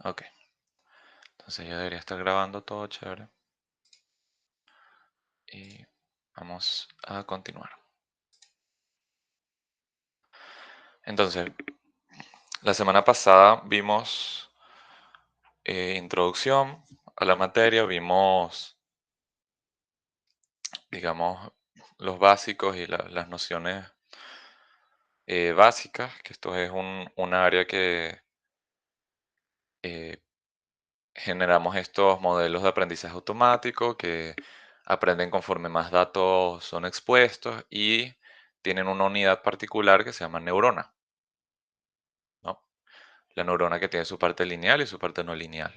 Ok, entonces ya debería estar grabando todo chévere. Y vamos a continuar. Entonces, la semana pasada vimos introducción a la materia, vimos, digamos, los básicos y las nociones básicas, que esto es un área que eh, generamos estos modelos de aprendizaje automático que aprenden conforme más datos son expuestos y tienen una unidad particular que se llama neurona, ¿no? La neurona que tiene su parte lineal y su parte no lineal.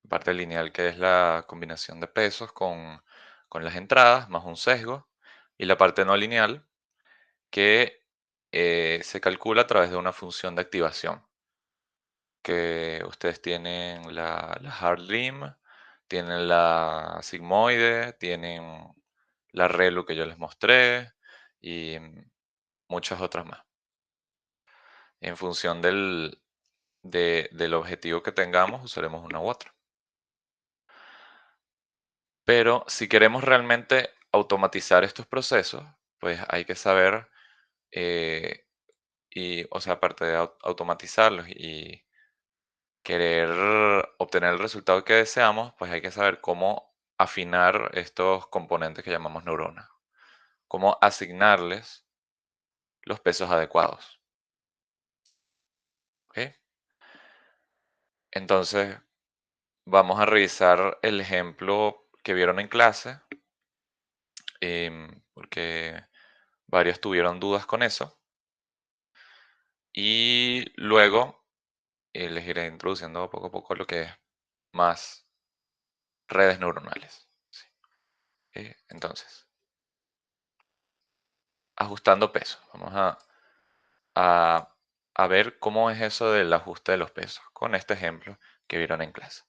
Parte lineal que es la combinación de pesos con las entradas más un sesgo, y la parte no lineal que se calcula a través de una función de activación, que ustedes tienen la hard rim, tienen la sigmoide, tienen la ReLU que yo les mostré y muchas otras más. En función del objetivo que tengamos, usaremos una u otra. Pero si queremos realmente automatizar estos procesos, pues hay que saber, eh, o sea, aparte de automatizarlos y querer obtener el resultado que deseamos, pues hay que saber cómo afinar estos componentes que llamamos neuronas, cómo asignarles los pesos adecuados. ¿Ok? Entonces, vamos a revisar el ejemplo que vieron en clase, porque varios tuvieron dudas con eso. Y luego les iré introduciendo poco a poco lo que es más redes neuronales. ¿Sí? Entonces, ajustando pesos. Vamos a, a ver cómo es eso del ajuste de los pesos con este ejemplo que vieron en clase.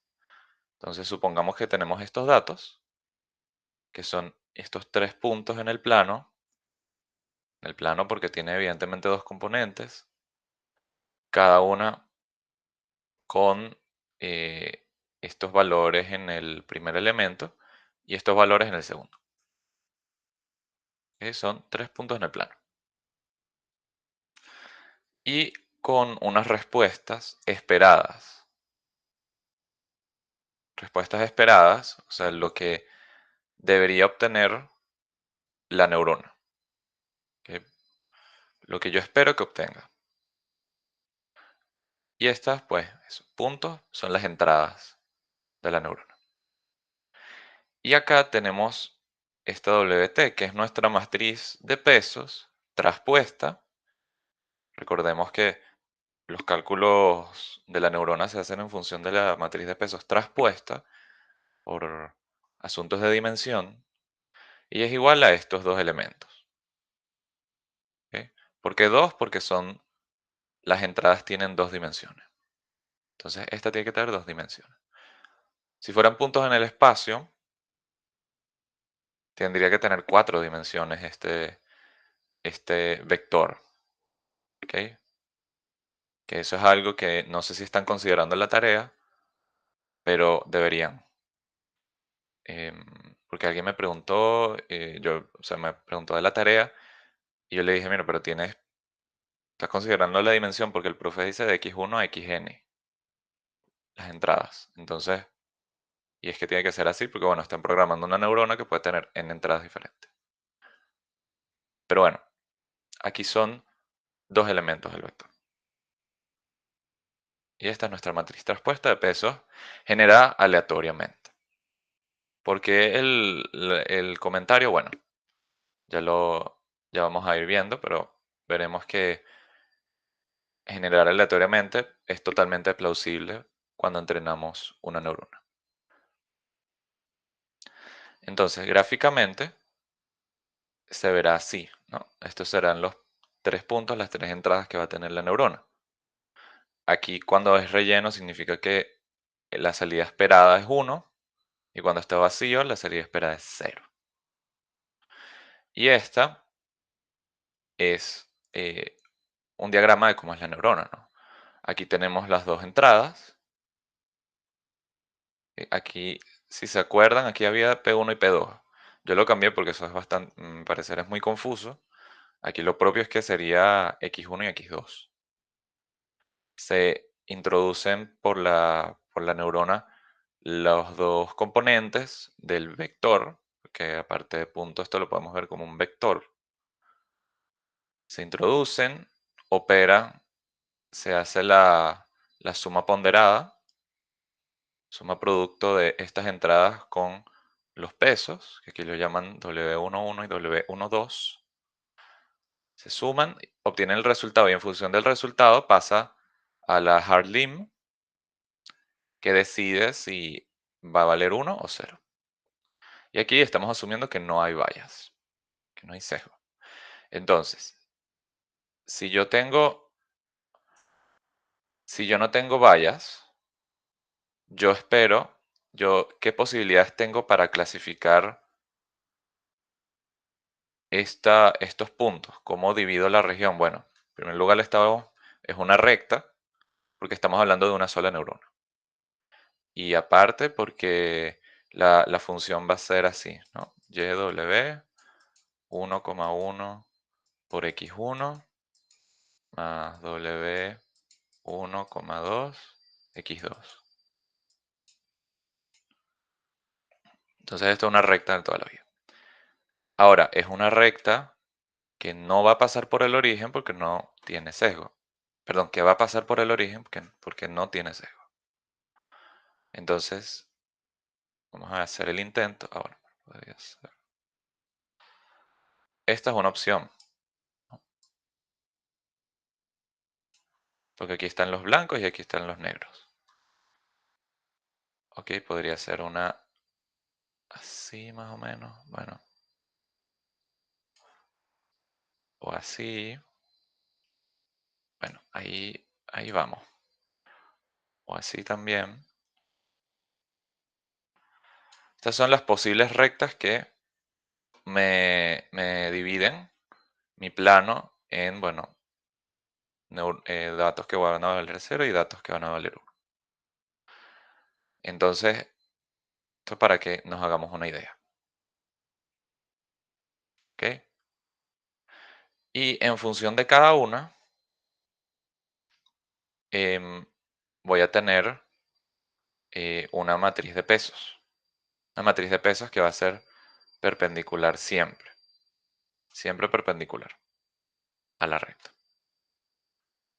Entonces, supongamos que tenemos estos datos, que son estos tres puntos en el plano porque tiene evidentemente dos componentes, cada una con estos valores en el primer elemento y estos valores en el segundo. Son tres puntos en el plano. Y con unas respuestas esperadas. Respuestas esperadas, o sea, lo que debería obtener la neurona. ¿Ok? Lo que yo espero que obtenga. Y estas, pues, esos puntos son las entradas de la neurona. Y acá tenemos esta WT, que es nuestra matriz de pesos traspuesta. Recordemos que los cálculos de la neurona se hacen en función de la matriz de pesos traspuesta por asuntos de dimensión y es igual a estos dos elementos. ¿Ok? ¿Por qué dos? Porque las entradas tienen dos dimensiones. Entonces, esta tiene que tener dos dimensiones. Si fueran puntos en el espacio, tendría que tener cuatro dimensiones este vector. ¿Ok? Que eso es algo que no sé si están considerando en la tarea, pero deberían. Em, Porque alguien me preguntó, o sea, me preguntó de la tarea y yo le dije, mira, pero estás considerando la dimensión porque el profe dice de x1 a xn, las entradas. Entonces, y es que tiene que ser así porque, bueno, están programando una neurona que puede tener n entradas diferentes. Pero bueno, aquí son dos elementos del vector. Y esta es nuestra matriz traspuesta de pesos generada aleatoriamente. Porque el comentario, bueno, ya ya vamos a ir viendo, pero veremos que generar aleatoriamente es totalmente plausible cuando entrenamos una neurona. Entonces, gráficamente se verá así, ¿no? Estos serán los tres puntos, las tres entradas que va a tener la neurona. Aquí cuando es relleno significa que la salida esperada es 1 y cuando está vacío la salida esperada es 0. Y esta es un diagrama de cómo es la neurona, ¿no? Aquí tenemos las dos entradas. Aquí, si se acuerdan, aquí había P1 y P2. Yo lo cambié porque eso es bastante, me parecer es muy confuso. Aquí lo propio es que sería X1 y X2. Se introducen por la neurona los dos componentes del vector, que aparte de punto esto lo podemos ver como un vector. Se introducen, opera, se hace la suma ponderada, suma producto de estas entradas con los pesos, que aquí lo llaman W11 y W12. Se suman, obtienen el resultado y en función del resultado pasa a la hard limb, que decide si va a valer 1 o 0. Y aquí estamos asumiendo que no hay bias, que no hay sesgo. Entonces, si yo tengo, si yo no tengo bias, yo espero, ¿qué posibilidades tengo para clasificar estos puntos? ¿Cómo divido la región? Bueno, en primer lugar, el estado es una recta, porque estamos hablando de una sola neurona. Y aparte, porque la función va a ser así, ¿no? YW 1,1 por X1 más W 1,2 X2. Entonces esto es una recta de toda la vida. Ahora, es una recta que no va a pasar por el origen porque no tiene sesgo. Perdón, que va a pasar por el origen porque no tiene sesgo. Entonces, vamos a hacer el intento. Ahora, podría ser. Esta es una opción, porque aquí están los blancos y aquí están los negros. Ok, podría ser una así más o menos. Bueno, o así. Bueno, ahí vamos. O así también. Estas son las posibles rectas que me dividen mi plano en, bueno, datos que van a valer 0 y datos que van a valer 1. Entonces, esto para que nos hagamos una idea. ¿Ok? Y en función de cada una, em, voy a tener una matriz de pesos. Una matriz de pesos que va a ser perpendicular siempre. Siempre perpendicular a la recta.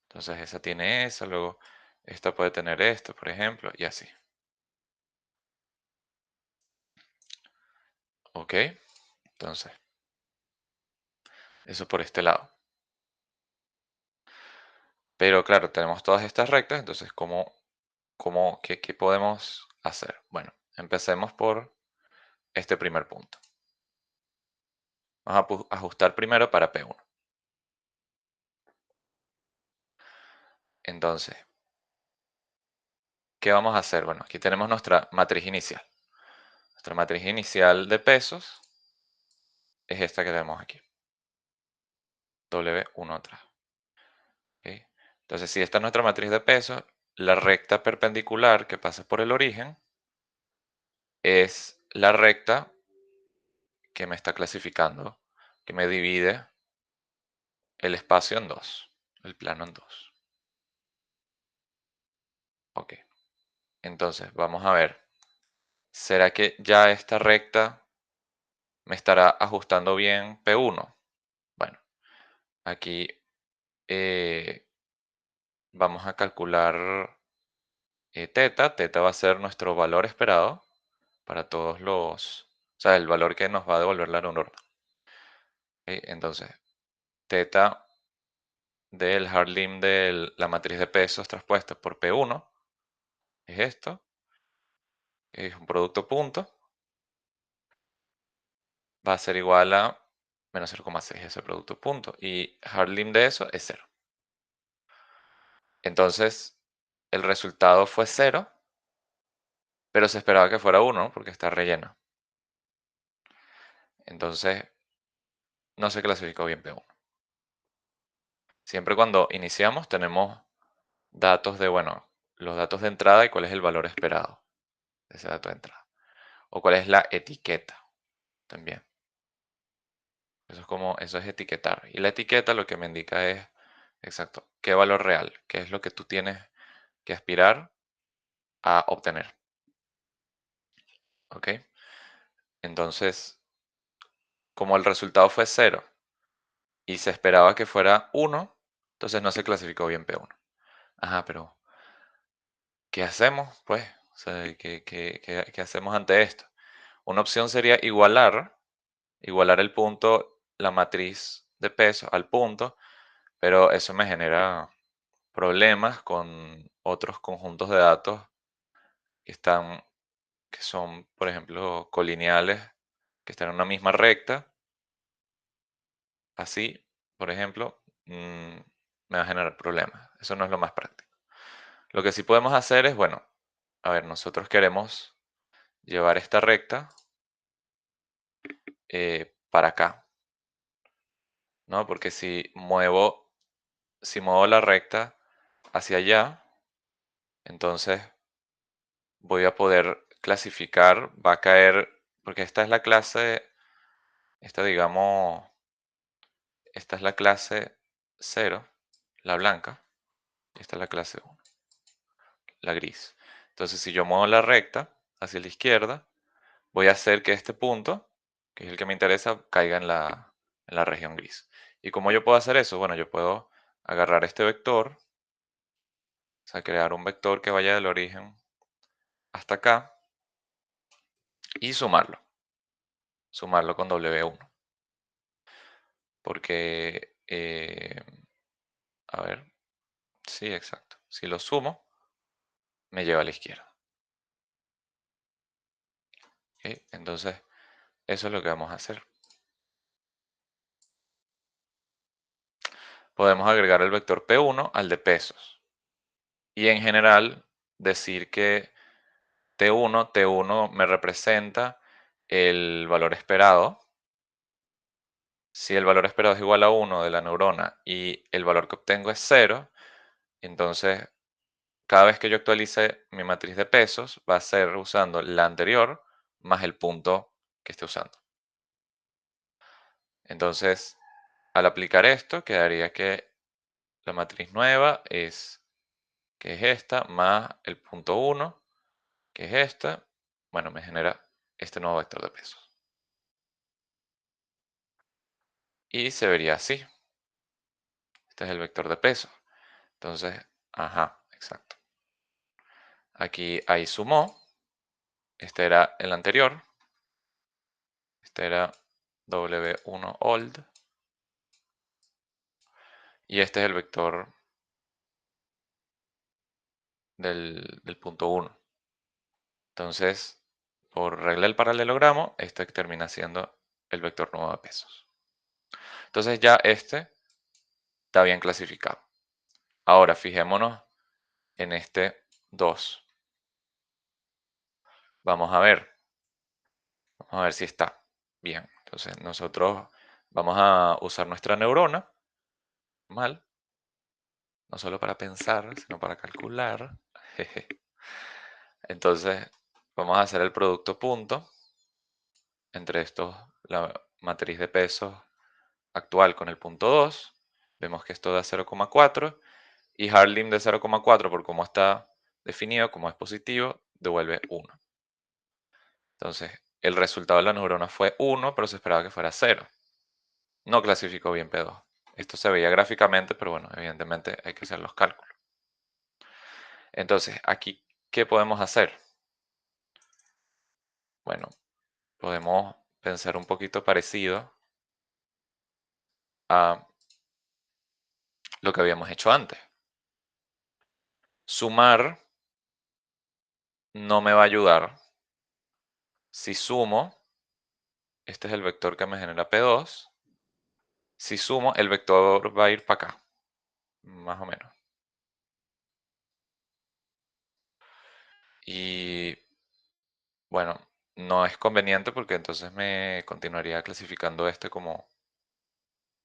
Entonces esa tiene eso, luego esta puede tener esto, por ejemplo, y así. ¿Ok? Entonces, eso por este lado. Pero claro, tenemos todas estas rectas, entonces, qué podemos hacer? Bueno, empecemos por este primer punto. Vamos a ajustar primero para P1. Entonces, ¿qué vamos a hacer? Bueno, aquí tenemos nuestra matriz inicial. Nuestra matriz inicial de pesos es esta que tenemos aquí. W1 atrás. ¿Ok? Entonces, si esta es nuestra matriz de pesos, la recta perpendicular que pasa por el origen es la recta que me está clasificando, que me divide el espacio en dos, el plano en dos. Ok, entonces vamos a ver, ¿será que ya esta recta me estará ajustando bien P1? Bueno, aquí vamos a calcular teta va a ser nuestro valor esperado para todos o sea, el valor que nos va a devolver la neurona. Ok, entonces, teta del hard limb de la matriz de pesos traspuesta por P1 es esto, es un producto punto, va a ser igual a menos 0,6 ese producto punto, y hard limb de eso es 0. Entonces, el resultado fue 0, pero se esperaba que fuera 1 porque está relleno. Entonces, no se clasificó bien P1. Siempre cuando iniciamos tenemos datos de, bueno, los datos de entrada y cuál es el valor esperado de ese dato de entrada. O cuál es la etiqueta también. Eso es etiquetar. Y la etiqueta lo que me indica es, exacto, qué valor real, qué es lo que tú tienes que aspirar a obtener. ¿Ok? Entonces, como el resultado fue cero y se esperaba que fuera uno, entonces no se clasificó bien P1. Ajá, pero ¿qué hacemos? Pues, o sea, ¿qué hacemos ante esto? Una opción sería igualar el punto, la matriz de peso al punto, pero eso me genera problemas con otros conjuntos de datos que están, que son, por ejemplo, colineales, que están en una misma recta, así, por ejemplo, me va a generar problemas. Eso no es lo más práctico. Lo que sí podemos hacer es, bueno, a ver, nosotros queremos llevar esta recta para acá, ¿no? Porque si muevo la recta hacia allá, entonces voy a poder clasificar, va a caer, porque esta es la clase, esta digamos, esta es la clase cero, la blanca, y esta es la clase uno, la gris. Entonces, si yo muevo la recta hacia la izquierda, voy a hacer que este punto, que es el que me interesa, caiga en la región gris. ¿Y cómo yo puedo hacer eso? Bueno, yo puedo agarrar este vector, o sea, crear un vector que vaya del origen hasta acá y sumarlo con W1. Porque, a ver, sí, exacto. Si lo sumo, me lleva a la izquierda. ¿Ok? Entonces, eso es lo que vamos a hacer. Podemos agregar el vector P1 al de pesos. Y en general, decir que T1 me representa el valor esperado. Si el valor esperado es igual a 1 de la neurona y el valor que obtengo es 0, entonces cada vez que yo actualice mi matriz de pesos va a ser usando la anterior más el punto que esté usando. Entonces, al aplicar esto, quedaría que la matriz nueva que es esta, más el punto 1, que es esta. Bueno, me genera este nuevo vector de pesos. Y se vería así. Este es el vector de pesos. Entonces, ajá, exacto. Aquí, ahí sumó. Este era el anterior. Este era W1 old. Y este es el vector del punto 1. Entonces, por regla del paralelogramo, este termina siendo el vector nuevo de pesos. Entonces ya este está bien clasificado. Ahora fijémonos en este 2. Vamos a ver. Vamos a ver si está bien. Entonces nosotros vamos a usar nuestra neurona, mal, no solo para pensar, sino para calcular. Entonces vamos a hacer el producto punto entre la matriz de pesos actual con el punto 2. Vemos que esto da 0,4 y Harlim de 0,4 por cómo está definido, como es positivo, devuelve 1. Entonces, el resultado de la neurona fue 1, pero se esperaba que fuera 0. No clasificó bien P2. Esto se veía gráficamente, pero bueno, evidentemente hay que hacer los cálculos. Entonces, aquí, ¿qué podemos hacer? Bueno, podemos pensar un poquito parecido a lo que habíamos hecho antes. Sumar no me va a ayudar. Si sumo, este es el vector que me genera P2. Si sumo, el vector va a ir para acá, más o menos. Y bueno, no es conveniente porque entonces me continuaría clasificando este como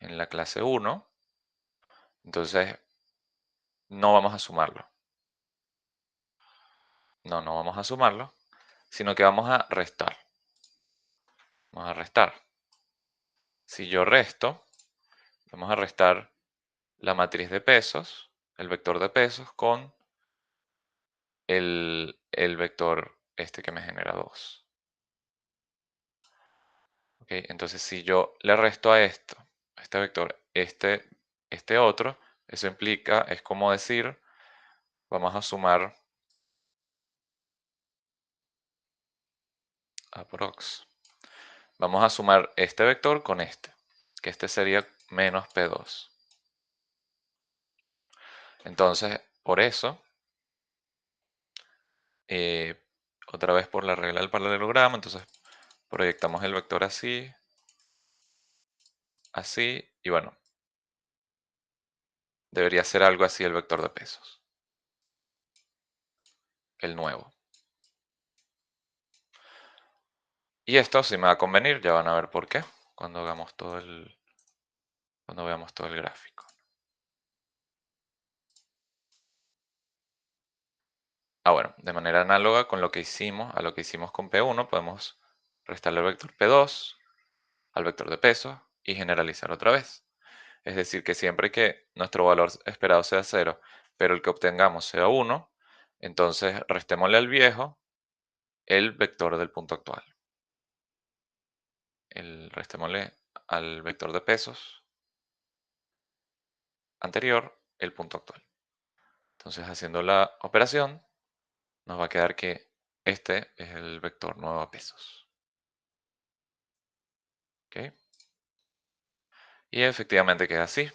en la clase 1. Entonces, no vamos a sumarlo. No, no vamos a sumarlo, sino que vamos a restar. Vamos a restar. Si yo resto, vamos a restar la matriz de pesos, el vector de pesos, con el vector este que me genera 2. ¿Ok? Entonces, si yo le resto a esto, a este vector, este otro, eso implica, es como decir, vamos a sumar aprox. Vamos a sumar este vector con este, que este sería menos P2. Entonces, por eso, eh, otra vez por la regla del paralelogramo, entonces proyectamos el vector así, así, y bueno, debería ser algo así el vector de pesos, el nuevo. Y esto sí me va a convenir, ya van a ver por qué, cuando cuando veamos todo el gráfico. Ah, bueno, de manera análoga con lo que hicimos, a lo que hicimos con P1, podemos restarle el vector P2 al vector de pesos y generalizar otra vez. Es decir, que siempre que nuestro valor esperado sea 0, pero el que obtengamos sea 1, entonces restémosle al viejo el vector del punto actual. Restémosle al vector de pesos anterior el punto actual. Entonces, haciendo la operación, nos va a quedar que este es el vector nuevo a pesos. ¿Ok? Y efectivamente queda así.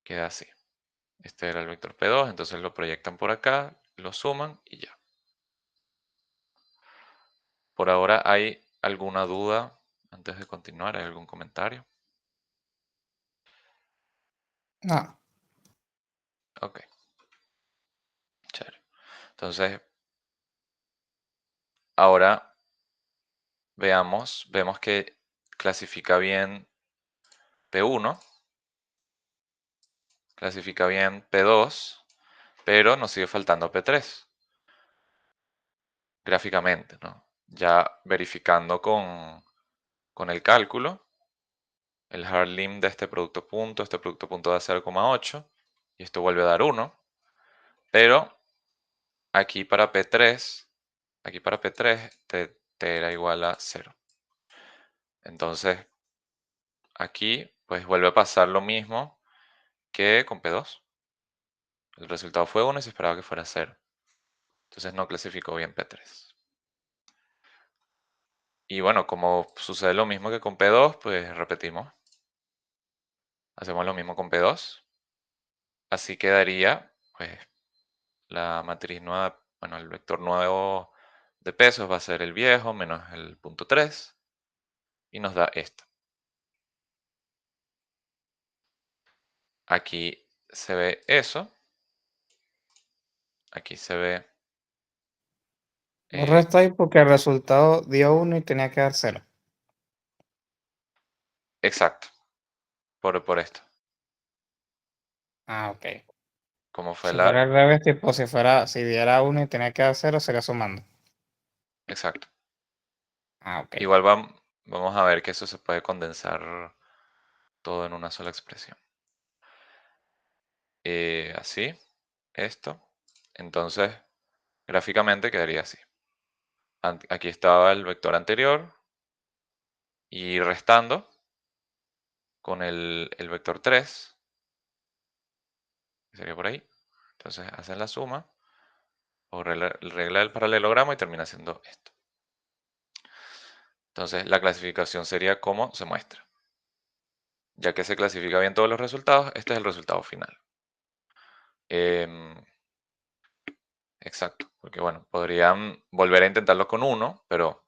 Queda así. Este era el vector P2, entonces lo proyectan por acá, lo suman y ya. Por ahora, ¿hay alguna duda antes de continuar? ¿Hay algún comentario? No, Ok, chévere. Entonces, ahora vemos que clasifica bien P1, clasifica bien P2, pero nos sigue faltando P3, gráficamente, ¿no? Ya verificando con el cálculo, el hard limit de este producto punto da 0,8, y esto vuelve a dar 1, pero aquí para P3, T era igual a 0. Entonces, aquí pues vuelve a pasar lo mismo que con P2. El resultado fue 1 y se esperaba que fuera 0. Entonces no clasificó bien P3. Y bueno, como sucede lo mismo que con P2, pues repetimos. Hacemos lo mismo con P2. Así quedaría, pues, la matriz nueva, bueno, el vector nuevo de pesos va a ser el viejo menos el punto 3 y nos da esto. Aquí se ve eso. Aquí se ve, lo eh, resta ahí porque el resultado dio 1 y tenía que dar 0. exacto, por esto. Ah, ok. Como fue Si fuera la... al revés, tipo, si diera 1 y tenía que dar 0, sería sumando. Exacto. Ah, ok. Igual vamos a ver que eso se puede condensar todo en una sola expresión. Así, esto. Entonces, gráficamente quedaría así. Aquí estaba el vector anterior y restando con el vector 3, que sería por ahí. Entonces hacen la suma o regla del paralelogramo y termina siendo esto. Entonces la clasificación sería como se muestra. Ya que se clasifica bien todos los resultados, este es el resultado final. Em, exacto, porque bueno, podrían volver a intentarlo con 1, pero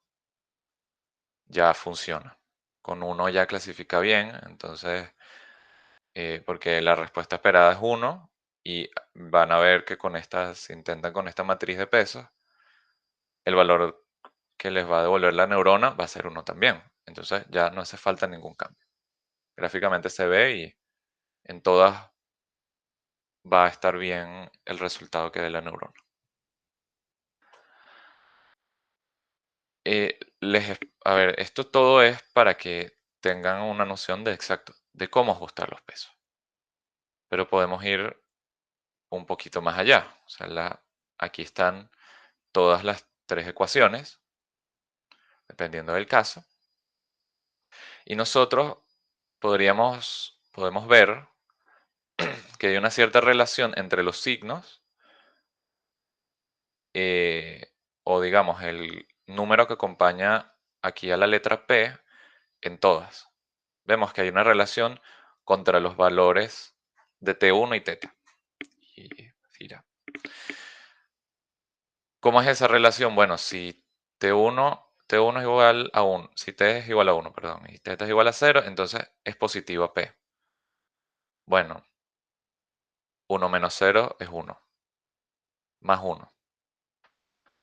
ya funciona. Con 1 ya clasifica bien, entonces, porque la respuesta esperada es 1 y van a ver que si intentan con esta matriz de pesos, el valor que les va a devolver la neurona va a ser 1 también. Entonces ya no hace falta ningún cambio. Gráficamente se ve y en todas va a estar bien el resultado que dé la neurona. A ver, esto todo es para que tengan una noción de exacto, de cómo ajustar los pesos, pero podemos ir un poquito más allá. O sea, aquí están todas las tres ecuaciones, dependiendo del caso, y nosotros podemos ver que hay una cierta relación entre los signos, eh, o digamos, el número que acompaña aquí a la letra P en todas. Vemos que hay una relación contra los valores de T1 y teta. Y, sí, ya. ¿Cómo es esa relación? Bueno, si T1 es igual a 1, si T es igual a 1, perdón, y teta es igual a 0, entonces es positiva P. Bueno, 1 - 0 es 1, más 1.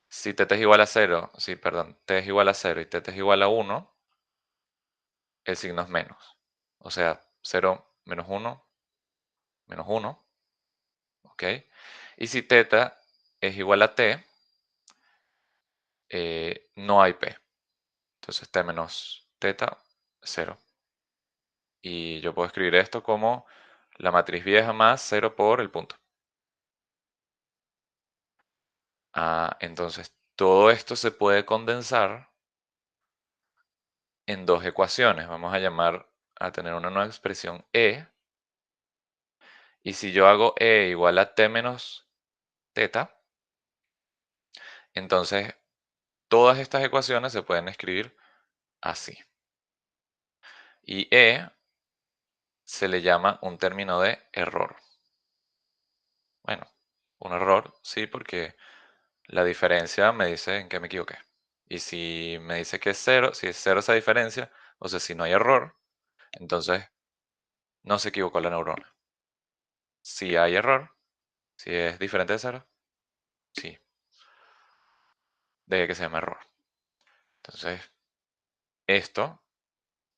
Si teta es igual a 0, sí, perdón, t es igual a 0 y teta es igual a 1, el signo es menos. O sea, 0 menos 1, menos 1, ¿ok? Y si teta es igual a t, no hay p. Entonces t menos teta, 0. Y yo puedo escribir esto como la matriz vieja más 0 por el punto. Entonces, todo esto se puede condensar en dos ecuaciones. Vamos a tener una nueva expresión E. Y si yo hago E igual a t menos teta, entonces todas estas ecuaciones se pueden escribir así. Y E se le llama un término de error. Bueno, un error, sí, porque la diferencia me dice en qué me equivoqué. Y si me dice que es cero, si es cero esa diferencia, o sea, si no hay error, entonces no se equivocó la neurona. Si hay error, si es diferente de cero, sí, de que se llama error. Entonces, esto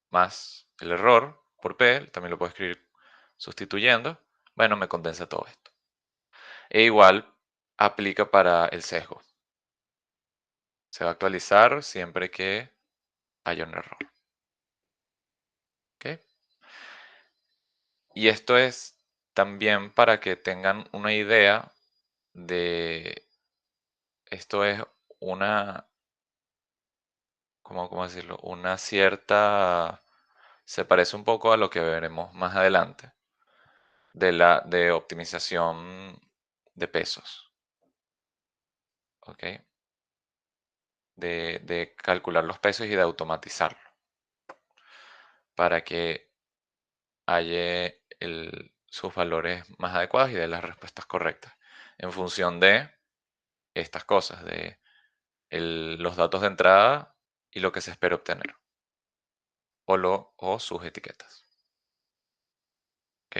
más el error por P, también lo puedo escribir sustituyendo, bueno, me condensa todo esto. E igual aplica para el sesgo. Se va a actualizar siempre que haya un error. ¿Ok? Y esto es también para que tengan una idea de, esto es una, ¿cómo decirlo? Una cierta, se parece un poco a lo que veremos más adelante, de optimización de pesos. ¿Ok? De calcular los pesos y de automatizarlo para que haya sus valores más adecuados y de las respuestas correctas en función de estas cosas, de los datos de entrada y lo que se espera obtener o sus etiquetas. ¿Ok?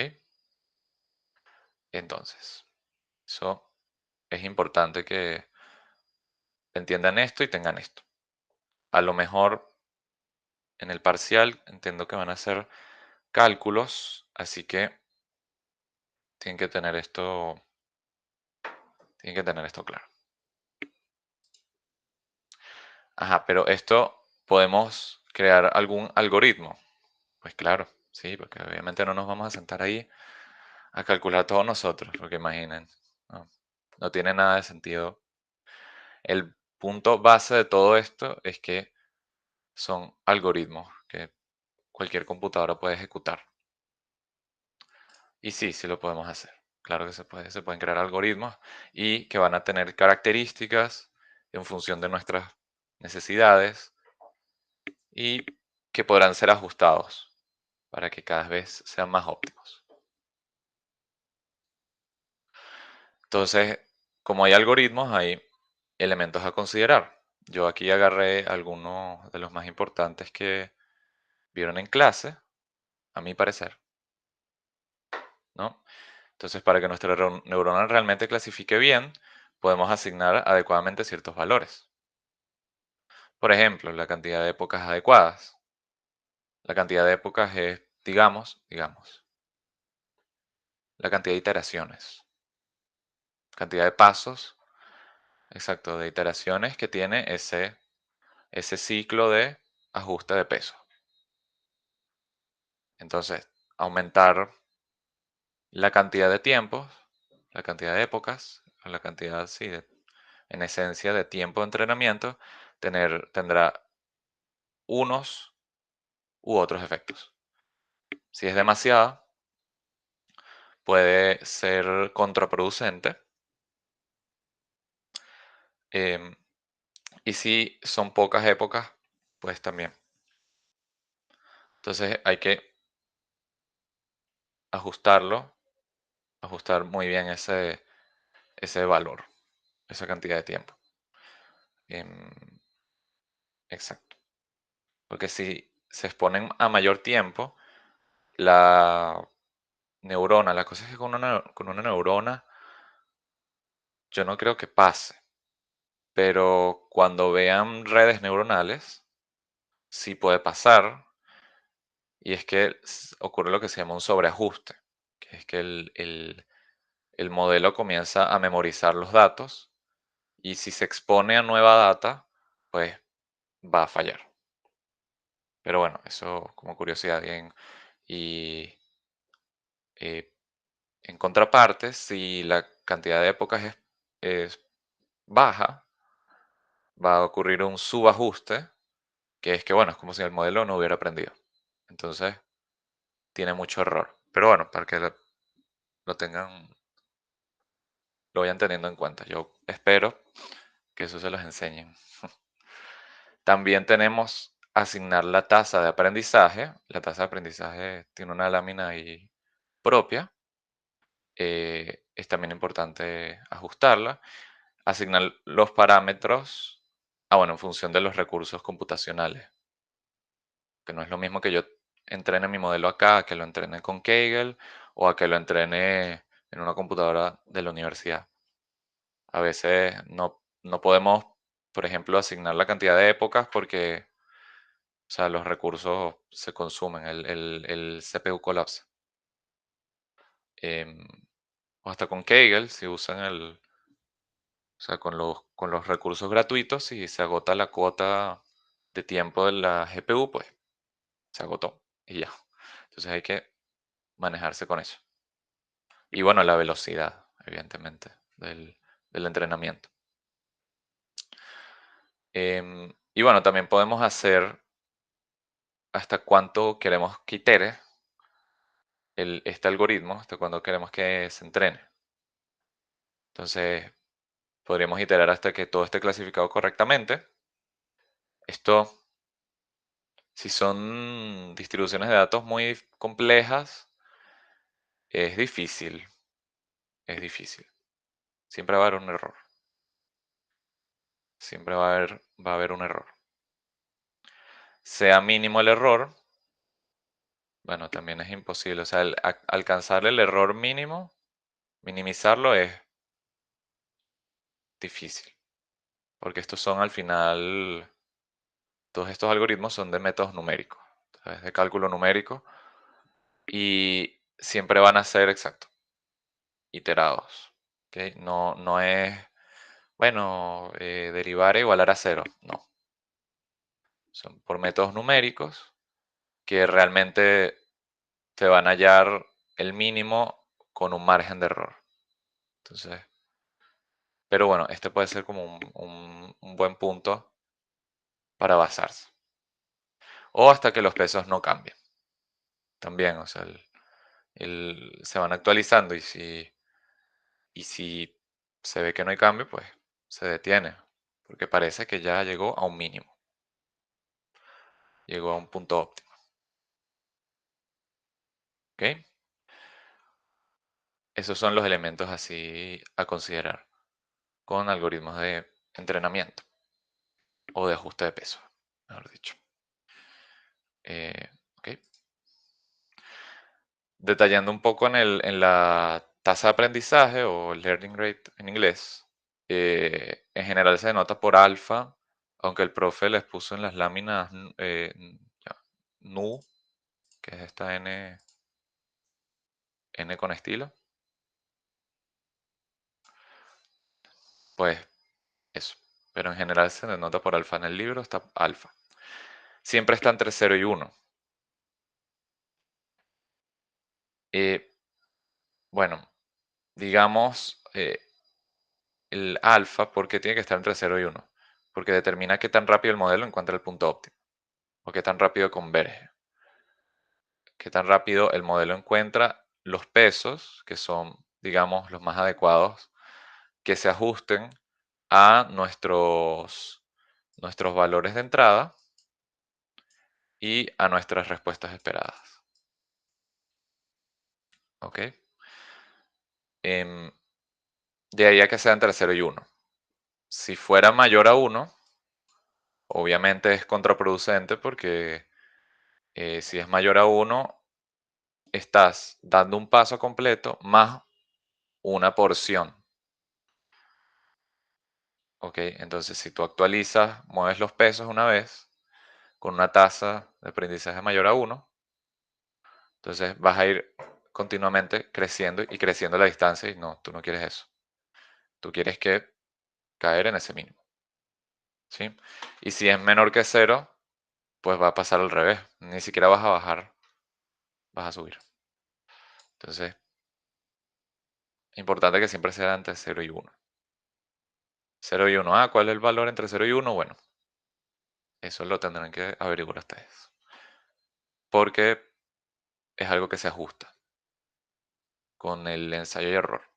Entonces, eso es importante que entiendan esto y tengan esto. A lo mejor en el parcial entiendo que van a hacer cálculos, así que tienen que tener esto claro. Ajá, pero esto podemos crear algún algoritmo. Pues claro, sí, porque obviamente no nos vamos a sentar ahí a calcular todos nosotros, porque imaginen, no, no tiene nada de sentido. El punto base de todo esto es que son algoritmos que cualquier computadora puede ejecutar. Y sí, sí lo podemos hacer. Claro que se pueden crear algoritmos y que van a tener características en función de nuestras necesidades y que podrán ser ajustados para que cada vez sean más óptimos. Entonces, como hay algoritmos, hay elementos a considerar. Yo aquí agarré algunos de los más importantes que vieron en clase, a mi parecer, ¿no? Entonces, para que nuestra neurona realmente clasifique bien, podemos asignar adecuadamente ciertos valores. Por ejemplo, la cantidad de épocas adecuadas. La cantidad de épocas es, digamos, la cantidad de iteraciones, cantidad de pasos, exacto, de iteraciones que tiene ese ciclo de ajuste de peso. Entonces, aumentar la cantidad de tiempos, la cantidad de épocas, o la cantidad, sí, en esencia, de tiempo de entrenamiento, tendrá unos u otros efectos. Si es demasiada, puede ser contraproducente. em, y si son pocas épocas, pues también. Entonces hay que ajustarlo, ajustar muy bien ese valor, esa cantidad de tiempo. Em, exacto. Porque si se exponen a mayor tiempo, la neurona, la cosa es que con una neurona yo no creo que pase, pero cuando vean redes neuronales, sí puede pasar, y es que ocurre lo que se llama un sobreajuste, que es que el modelo comienza a memorizar los datos, y si se expone a nueva data, pues va a fallar. Pero bueno, eso como curiosidad. Y eh, en contraparte, si la cantidad de épocas es baja, va a ocurrir un subajuste, que es que, bueno, es como si el modelo no hubiera aprendido. Entonces, tiene mucho error. Pero bueno, para que lo tengan, lo vayan teniendo en cuenta. Yo espero que eso se los enseñen. También tenemos asignar la tasa de aprendizaje. La tasa de aprendizaje tiene una lámina ahí propia. Es también importante ajustarla. Asignar los parámetros, bueno, en función de los recursos computacionales. Que no es lo mismo que yo entrene mi modelo acá, a que lo entrene con Kaggle o a que lo entrene en una computadora de la universidad. A veces no podemos, por ejemplo, asignar la cantidad de épocas porque, o sea, los recursos se consumen, el CPU colapsa. Em, o hasta con Kaggle, si usan o sea, con los recursos gratuitos, si se agota la cuota de tiempo de la GPU, pues se agotó y ya. Entonces hay que manejarse con eso. Y bueno, la velocidad, evidentemente, del entrenamiento. Y bueno, también podemos hacer hasta cuánto queremos que itere este algoritmo, hasta cuándo queremos que se entrene. Entonces, podríamos iterar hasta que todo esté clasificado correctamente. Esto, si son distribuciones de datos muy complejas, es difícil, es difícil. Siempre va a haber un error. Siempre va a haber un error. Sea mínimo el error, bueno, también es imposible. O sea, alcanzar el error mínimo, minimizarlo es difícil. Porque estos son al final, todos estos algoritmos son de métodos numéricos, ¿sabes? De cálculo numérico. Y siempre van a ser, exacto, iterados. ¿Ok? No es, bueno, derivar e igualar a cero. No. Son por métodos numéricos que realmente te van a hallar el mínimo con un margen de error. Entonces, pero bueno, este puede ser como un buen punto para basarse. O hasta que los pesos no cambien. También, o sea, se van actualizando y si se ve que no hay cambio, pues se detiene. Porque parece que ya llegó a un mínimo. Llegó a un punto óptimo. ¿Ok? Esos son los elementos así a considerar con algoritmos de entrenamiento o de ajuste de peso, mejor dicho. ¿Ok? Detallando un poco en la tasa de aprendizaje o learning rate en inglés, en general se denota por alfa, aunque el profe les puso en las láminas ya, nu, que es esta n con estilo. pues eso. Pero en general se denota por alfa. En el libro está alfa. Siempre está entre 0 y 1. Eh, bueno, digamos, el alfa, ¿por qué tiene que estar entre 0 y 1? Porque determina qué tan rápido el modelo encuentra el punto óptimo, o qué tan rápido converge, qué tan rápido el modelo encuentra los pesos, que son, digamos, los más adecuados, que se ajusten a nuestros valores de entrada y a nuestras respuestas esperadas. ¿Ok? Em, de ahí a que sea entre 0 y 1. Si fuera mayor a 1, obviamente es contraproducente porque si es mayor a 1, estás dando un paso completo más una porción. ¿Ok? Entonces, si tú actualizas, mueves los pesos una vez con una tasa de aprendizaje mayor a 1, entonces vas a ir continuamente creciendo y creciendo la distancia y no, tú no quieres eso. Tú quieres que caer en ese mínimo. ¿Sí? Y si es menor que 0, pues va a pasar al revés. Ni siquiera vas a bajar, vas a subir. Entonces, importante que siempre sea entre 0 y 1. 0 y 1. ¿Cuál es el valor entre 0 y 1? Bueno, eso lo tendrán que averiguar ustedes. Porque es algo que se ajusta con el ensayo y error.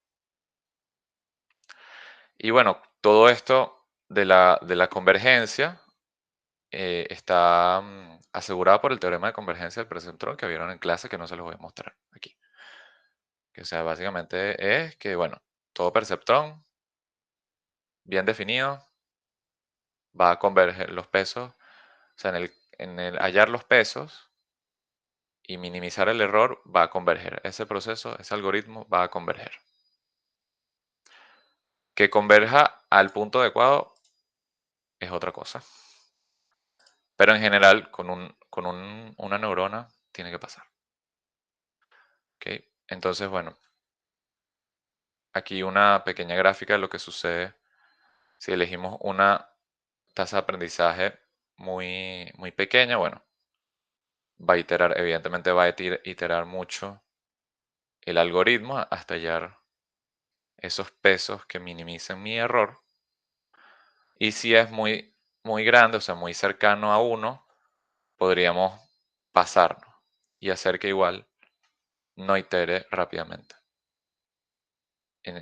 Y bueno, todo esto de la convergencia está asegurado por el teorema de convergencia del perceptrón que vieron en clase, que no se los voy a mostrar aquí. Que, o sea, básicamente es que, bueno, todo perceptrón bien definido va a converger los pesos, o sea, en el hallar los pesos y minimizar el error va a converger. Ese proceso, ese algoritmo va a converger. Que converja al punto adecuado es otra cosa. Pero en general, una neurona tiene que pasar. ¿Ok? Entonces, bueno, aquí una pequeña gráfica de lo que sucede si elegimos una tasa de aprendizaje muy, muy pequeña. Bueno, va a iterar, evidentemente va a iterar mucho el algoritmo hasta hallar esos pesos que minimicen mi error. Y si es muy, muy grande, o sea, muy cercano a 1, podríamos pasarnos y hacer que igual no itere rápidamente.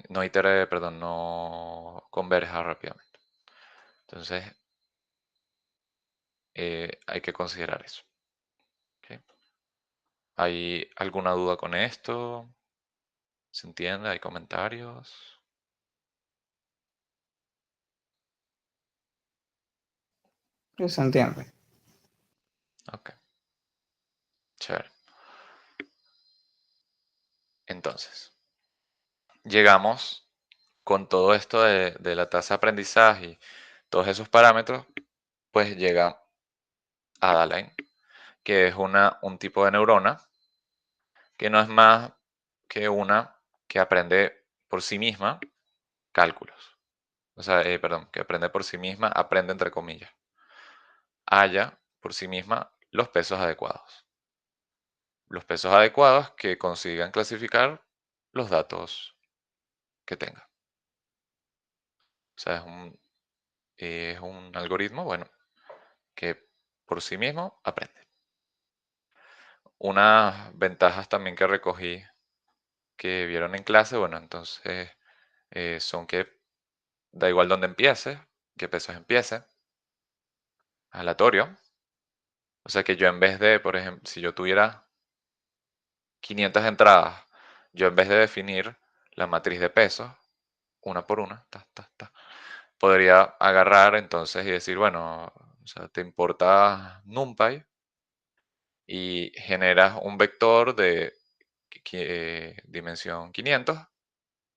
No itere, perdón, no converja rápidamente. Entonces, hay que considerar eso. ¿Ok? ¿Hay alguna duda con esto? ¿Se entiende? ¿Hay comentarios? Sí, se entiende. Ok, chévere. Entonces, llegamos con todo esto de la tasa de aprendizaje y todos esos parámetros, pues llega Adaline, que es un tipo de neurona que no es más que una que aprende por sí misma cálculos. O sea, perdón, que aprende por sí misma, aprende entre comillas. Halla por sí misma los pesos adecuados. Los pesos adecuados que consigan clasificar los datos que tenga. O sea, es un algoritmo, bueno, que por sí mismo aprende. Unas ventajas también que recogí que vieron en clase, bueno, entonces son que da igual dónde empiece, qué pesos empiece, aleatorio. O sea que yo en vez de, por ejemplo, si yo tuviera 500 entradas, yo en vez de definir la matriz de pesos, una por una, podría agarrar entonces y decir, bueno, o sea, te importa NumPy y generas un vector de dimensión 500,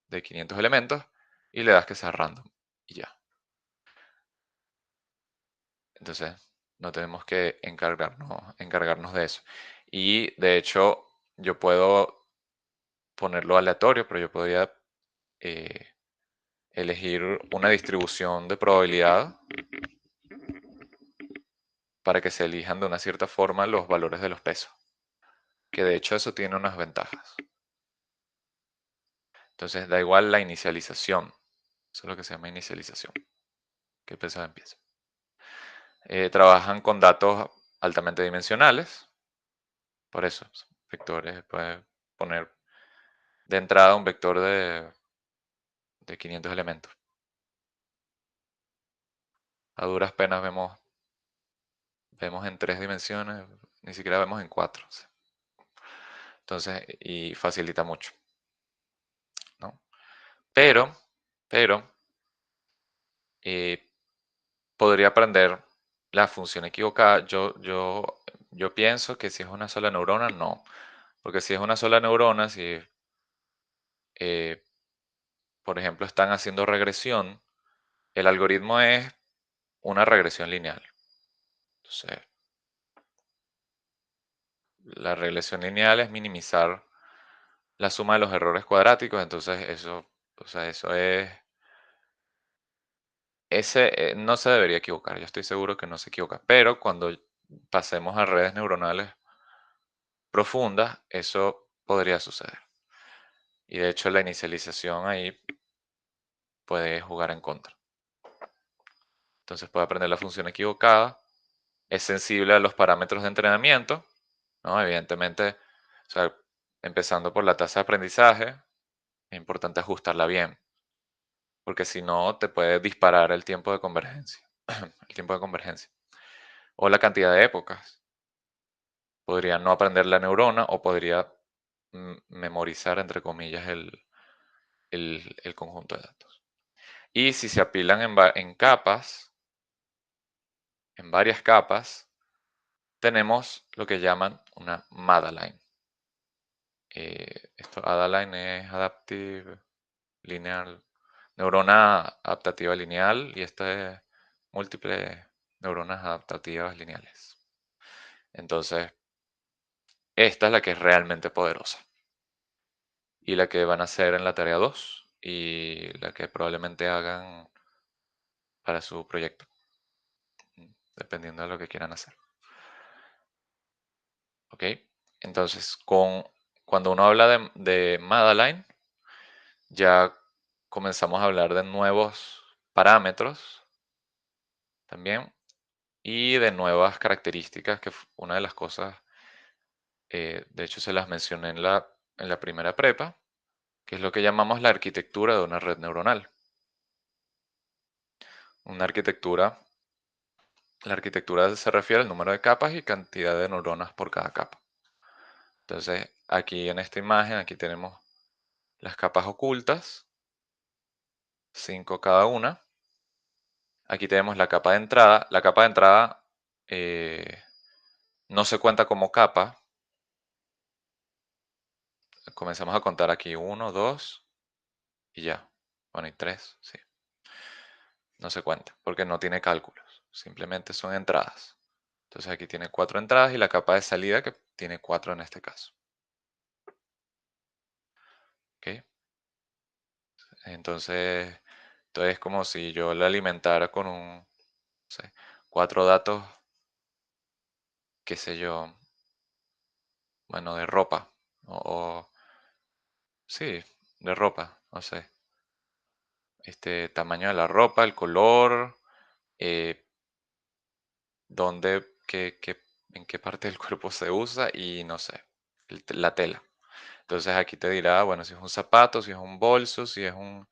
de 500 elementos, y le das que sea random, y ya. Entonces, no tenemos que encargarnos de eso. Y de hecho, yo puedo ponerlo aleatorio, pero yo podría elegir una distribución de probabilidad para que se elijan de una cierta forma los valores de los pesos, que de hecho eso tiene unas ventajas. Entonces da igual la inicialización, eso es lo que se llama inicialización, qué peso empieza. Trabajan con datos altamente dimensionales, por eso, vectores, puede poner de entrada un vector de 500 elementos. A duras penas vemos en 3 dimensiones, ni siquiera vemos en 4. Entonces, y facilita mucho, ¿no? Pero, pero, eh, podría aprender la función equivocada. Yo pienso que si es una sola neurona, no. Porque si es una sola neurona, si, eh, por ejemplo, están haciendo regresión, el algoritmo es una regresión lineal. Entonces, la regresión lineal es minimizar la suma de los errores cuadráticos, entonces eso, o sea, eso es, ese no se debería equivocar, yo estoy seguro que no se equivoca, pero cuando pasemos a redes neuronales profundas, eso podría suceder. Y de hecho la inicialización ahí puede jugar en contra. Entonces puede aprender la función equivocada, es sensible a los parámetros de entrenamiento, ¿no? Evidentemente, o sea, empezando por la tasa de aprendizaje, es importante ajustarla bien, porque si no te puede disparar el tiempo de convergencia, el tiempo de convergencia. O la cantidad de épocas. Podría no aprender la neurona o podría memorizar, entre comillas, el conjunto de datos. Y si se apilan en capas, en varias capas, tenemos lo que llaman una Madeline. Esto Adaline es Adaptive Lineal, neurona adaptativa lineal y esta es múltiples neuronas adaptativas lineales. Entonces, esta es la que es realmente poderosa y la que van a hacer en la tarea 2 y la que probablemente hagan para su proyecto, dependiendo de lo que quieran hacer. ¿Ok? Entonces, cuando uno habla de Madeline, ya comenzamos a hablar de nuevos parámetros también y de nuevas características, que una de las cosas, de hecho se las mencioné en la primera prepa, que es lo que llamamos la arquitectura de una red neuronal. Una arquitectura, la arquitectura se refiere al número de capas y cantidad de neuronas por cada capa. Entonces, aquí en esta imagen, aquí tenemos las capas ocultas, 5 cada una. Aquí tenemos la capa de entrada. La capa de entrada no se cuenta como capa. Comenzamos a contar aquí 1, 2 y ya. Bueno, y 3, sí. No se cuenta porque no tiene cálculos. Simplemente son entradas. Entonces aquí tiene 4 entradas y la capa de salida que tiene 4 en este caso. ¿Ok? Entonces es como si yo la alimentara con no sé, 4 datos, qué sé yo, bueno, de ropa. Sí, de ropa, no sé. Este tamaño de la ropa, el color, eh, en qué parte del cuerpo se usa y no sé, la tela. Entonces aquí te dirá, bueno, si es un zapato, si es un bolso, si es un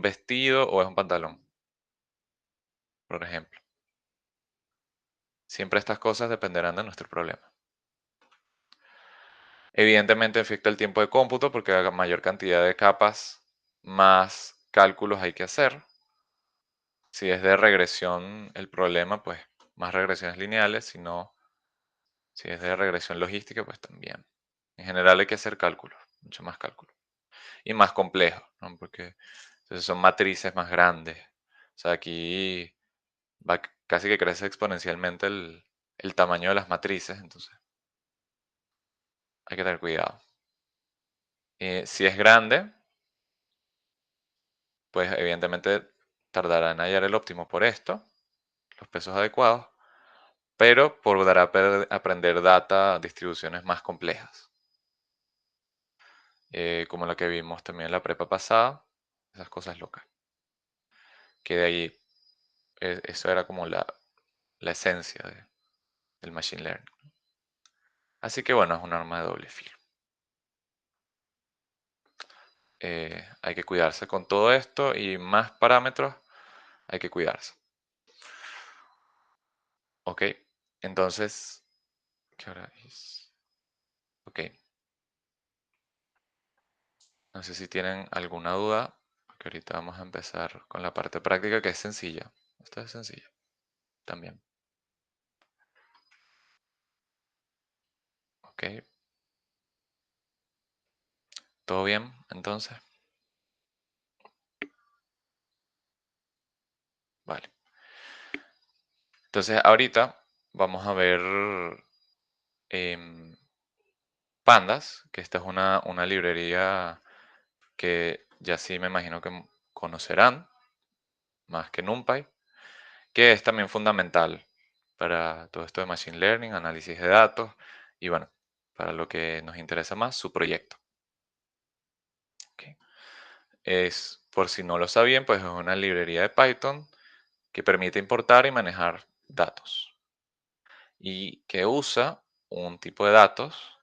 vestido o es un pantalón, por ejemplo. Siempre estas cosas dependerán de nuestro problema. Evidentemente afecta el tiempo de cómputo porque a mayor cantidad de capas, más cálculos hay que hacer. Si es de regresión el problema, pues más regresiones lineales, si es de regresión logística, pues también. En general hay que hacer cálculos, mucho más cálculos. Y más complejos, ¿no? Porque entonces son matrices más grandes. O sea, aquí casi que crece exponencialmente el tamaño de las matrices, entonces hay que tener cuidado. Si es grande, pues evidentemente tardará en hallar el óptimo por esto, los pesos adecuados, pero podrá aprender data, distribuciones más complejas, como la que vimos también en la prepa pasada, esas cosas locas, que de ahí, eso era como la esencia del Machine Learning. Así que bueno, es un arma de doble filo. Hay que cuidarse con todo esto y más parámetros, hay que cuidarse. Ok, entonces, ¿qué hora es? Ok, no sé si tienen alguna duda, porque ahorita vamos a empezar con la parte práctica que es sencilla. Esto es sencilla también. Ok, ¿todo bien entonces? Vale. Entonces ahorita vamos a ver em, Pandas, que esta es una librería que ya sí me imagino que conocerán, más que NumPy, que es también fundamental para todo esto de Machine Learning, análisis de datos y bueno, para lo que nos interesa más, su proyecto. Ok. Es, por si no lo sabían, pues es una librería de Python que permite importar y manejar datos y que usa un tipo de datos,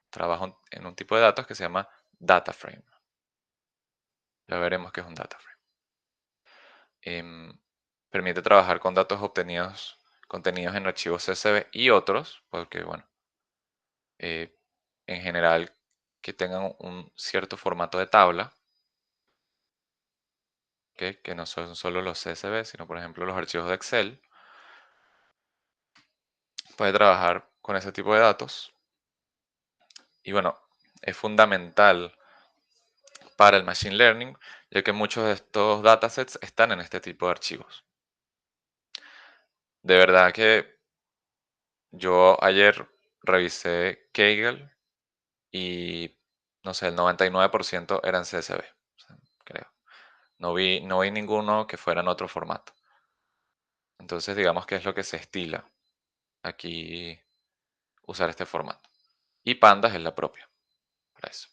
trabaja en un tipo de datos que se llama data frame. Ya veremos qué es un data frame. Permite trabajar con datos obtenidos, contenidos en archivos CSV y otros, porque bueno, eh, en general que tengan un cierto formato de tabla, que no son solo los CSV, sino por ejemplo los archivos de Excel. Puede trabajar con ese tipo de datos y bueno, es fundamental para el Machine Learning, ya que muchos de estos datasets están en este tipo de archivos. De verdad que yo ayer revisé Kaggle y no sé, el 99% eran CSV, o sea, creo. No vi ninguno que fuera en otro formato. Entonces, digamos que es lo que se estila aquí usar este formato. Y Pandas es la propia para eso.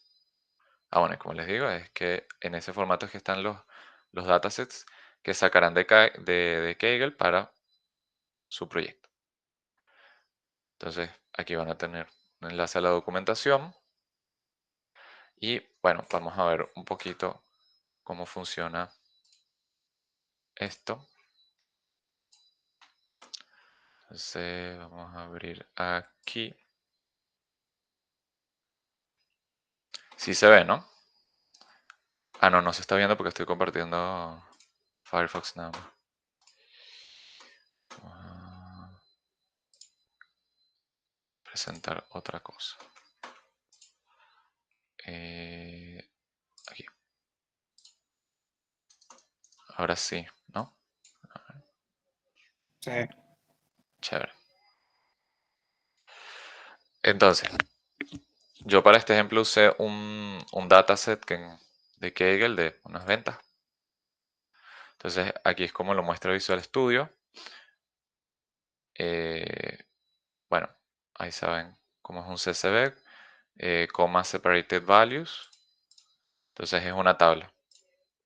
Ah, bueno, y como les digo, es que en ese formato es que están los datasets que sacarán de Kaggle para su proyecto. Entonces, aquí van a tener un enlace a la documentación. Y bueno, vamos a ver un poquito cómo funciona esto. Entonces, vamos a abrir aquí. Sí se ve, ¿no? Ah, no, no se está viendo porque estoy compartiendo Firefox nada más. Vamos a presentar otra cosa. Aquí. Ahora sí, ¿no? Sí, Chévere. Entonces, yo para este ejemplo usé un dataset de Kaggle de unas ventas. Entonces, aquí es como lo muestra Visual Studio. Eh, bueno, ahí saben cómo es un CSV, comma separated values. Entonces es una tabla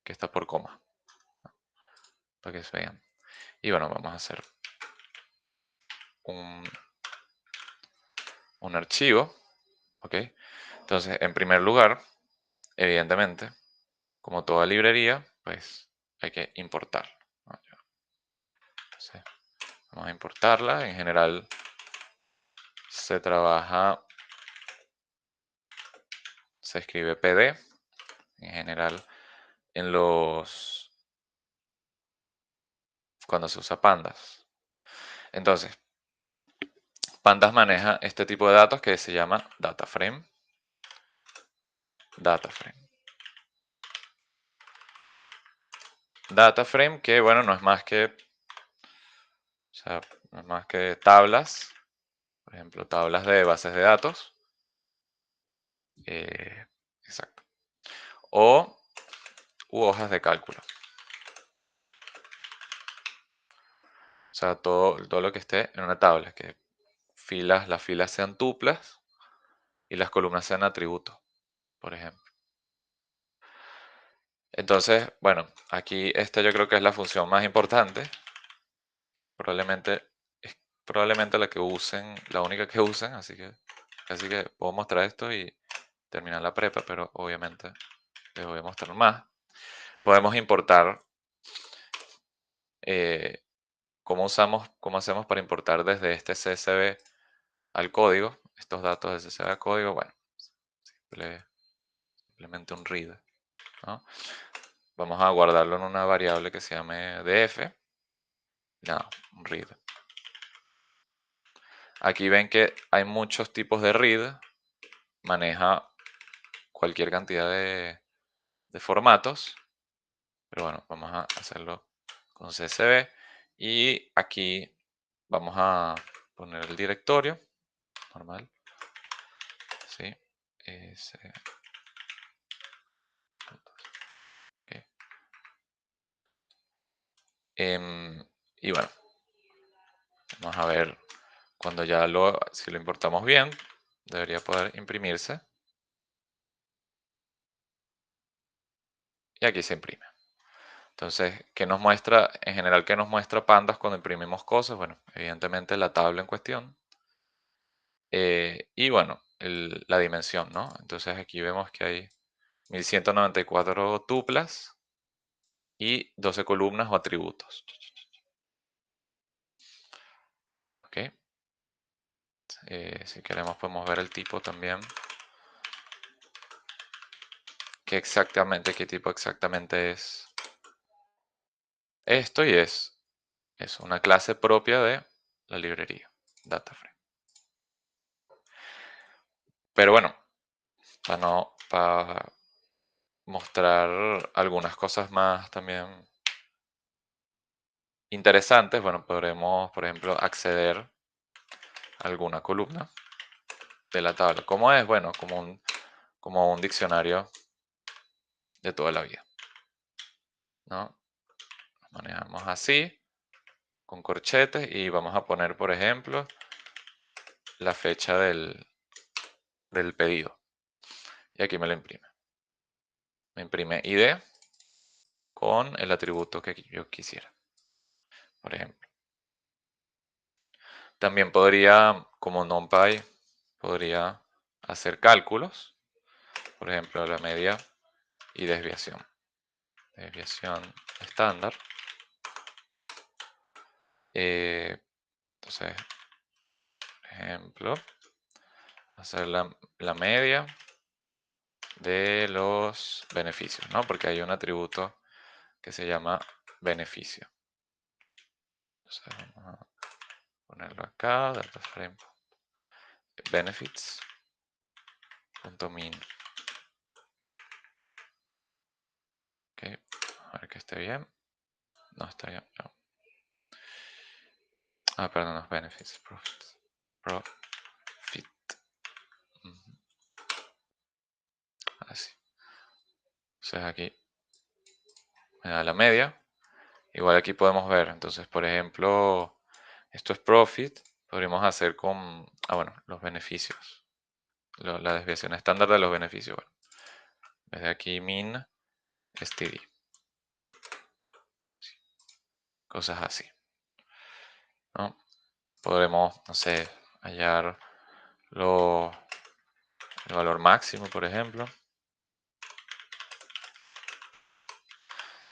que está por coma, para que se vean. Y bueno, vamos a hacer un, un archivo, ¿ok? Entonces, en primer lugar, evidentemente, como toda librería, pues hay que importar. Entonces, vamos a importarla. En general se trabaja, se escribe PD. En general, cuando se usa Pandas. Entonces, Pandas maneja este tipo de datos que se llama data frame. Data frame. Data frame que, bueno, no es más que, o sea, no es más que tablas, por ejemplo, tablas de bases de datos. Exacto. O u hojas de cálculo. O sea, todo lo que esté en una tabla, que las filas sean tuplas y las columnas sean atributos, por ejemplo. Entonces, bueno, aquí esta yo creo que es la función más importante. Es probablemente la que usen, la única que usen, así que puedo mostrar esto y terminar la prepa, pero obviamente les voy a mostrar más. Podemos importar, eh, cómo hacemos para importar desde este CSV al código, estos datos de CSV al código. Bueno, simplemente un read, ¿no? Vamos a guardarlo en una variable que se llame df. No, un read. Aquí ven que hay muchos tipos de read, maneja cualquier cantidad de formatos, pero bueno, vamos a hacerlo con CSV y aquí vamos a poner el directorio normal, ¿sí? Ok. Y bueno, vamos a ver cuando si lo importamos bien, debería poder imprimirse. Y aquí se imprime. Entonces, ¿qué nos muestra? En general, ¿qué nos muestra Pandas cuando imprimimos cosas? Bueno, evidentemente la tabla en cuestión. Y bueno, la dimensión, ¿no? Entonces aquí vemos que hay 1194 tuplas y 12 columnas o atributos. ¿Ok? Si queremos podemos ver el tipo también. ¿Qué tipo exactamente es esto? Y es una clase propia de la librería DataFrame. Pero bueno, para mostrar algunas cosas más también interesantes, bueno, podremos, por ejemplo, acceder a alguna columna de la tabla. ¿Cómo es? Bueno, como un diccionario de toda la vida, ¿no? Lo manejamos así, con corchetes, y vamos a poner, por ejemplo, la fecha del pedido. Y aquí me lo imprime. Me imprime ID con el atributo que yo quisiera, por ejemplo. También podría, como NumPy, podría hacer cálculos, por ejemplo, la media y desviación. Desviación estándar. Entonces, ejemplo, hacer la media de los beneficios, ¿no? Porque hay un atributo que se llama beneficio. Entonces, vamos a ponerlo acá, dataframe benefits.min. Ok, a ver que esté bien. No está bien. No. Ah, perdón, los benefits. Profit. Así. Entonces aquí me da la media. Igual aquí podemos ver. Entonces, por ejemplo, esto es profit. Podríamos hacer con, bueno, los beneficios. La desviación estándar de los beneficios. Bueno, desde aquí min std. Cosas así, ¿no? Podremos, no sé, hallar el valor máximo, por ejemplo,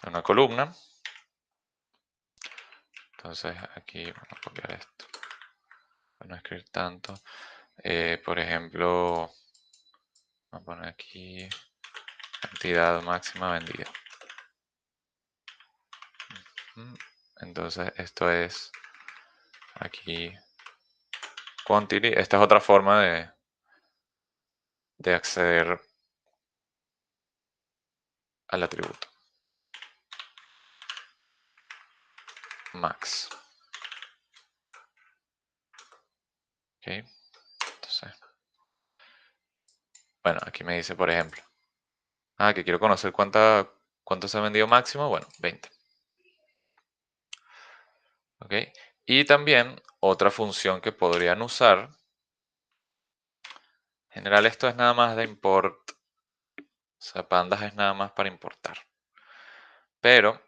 de una columna. Entonces aquí vamos a copiar esto para no escribir tanto. Por ejemplo, vamos a poner aquí cantidad máxima vendida. Entonces esto es aquí quantity. Esta es otra forma de acceder al atributo max. ¿Ok? Entonces, bueno, aquí me dice, por ejemplo, que quiero conocer ¿Cuánto se ha vendido máximo? Bueno, 20. ¿Ok? Y también otra función que podrían usar, en general esto es nada más de import, o sea, pandas es nada más para importar. Pero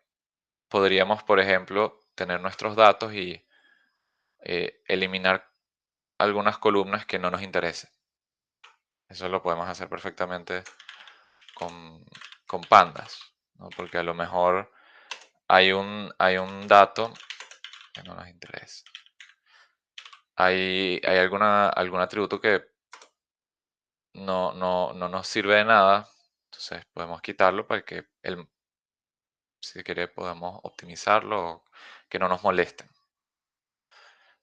podríamos, por ejemplo, tener nuestros datos y eliminar algunas columnas que no nos interesen. Eso lo podemos hacer perfectamente con, con pandas, ¿no? Porque a lo mejor hay un dato que no nos interesa. Hay algún atributo que no nos sirve de nada, entonces podemos quitarlo para que si quiere podamos optimizarlo o que no nos molesten.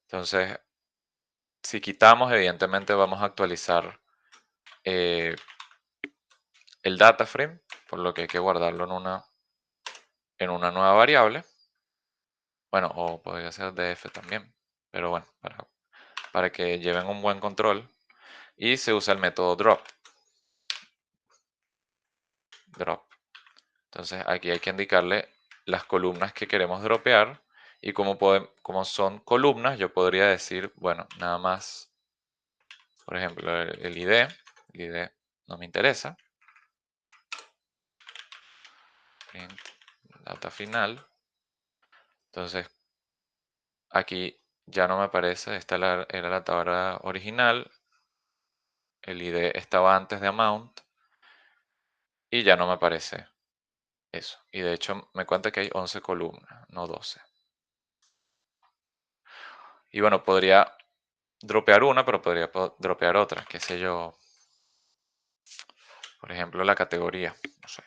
Entonces, si quitamos, evidentemente vamos a actualizar eh, el data frame, por lo que hay que guardarlo en una nueva variable. Bueno, o podría ser df también, pero bueno, para que lleven un buen control. Y se usa el método drop. Entonces aquí hay que indicarle las columnas que queremos dropear. Y como son columnas, yo podría decir, bueno, nada más, por ejemplo, el ID no me interesa. Print data final. Entonces aquí ya no me aparece, esta era la tabla original, el ID estaba antes de amount y ya no me aparece eso. Y de hecho me cuenta que hay 11 columnas, no 12. Y bueno, podría dropear una, pero podría dropear otra, qué sé yo, por ejemplo, la categoría, no sé.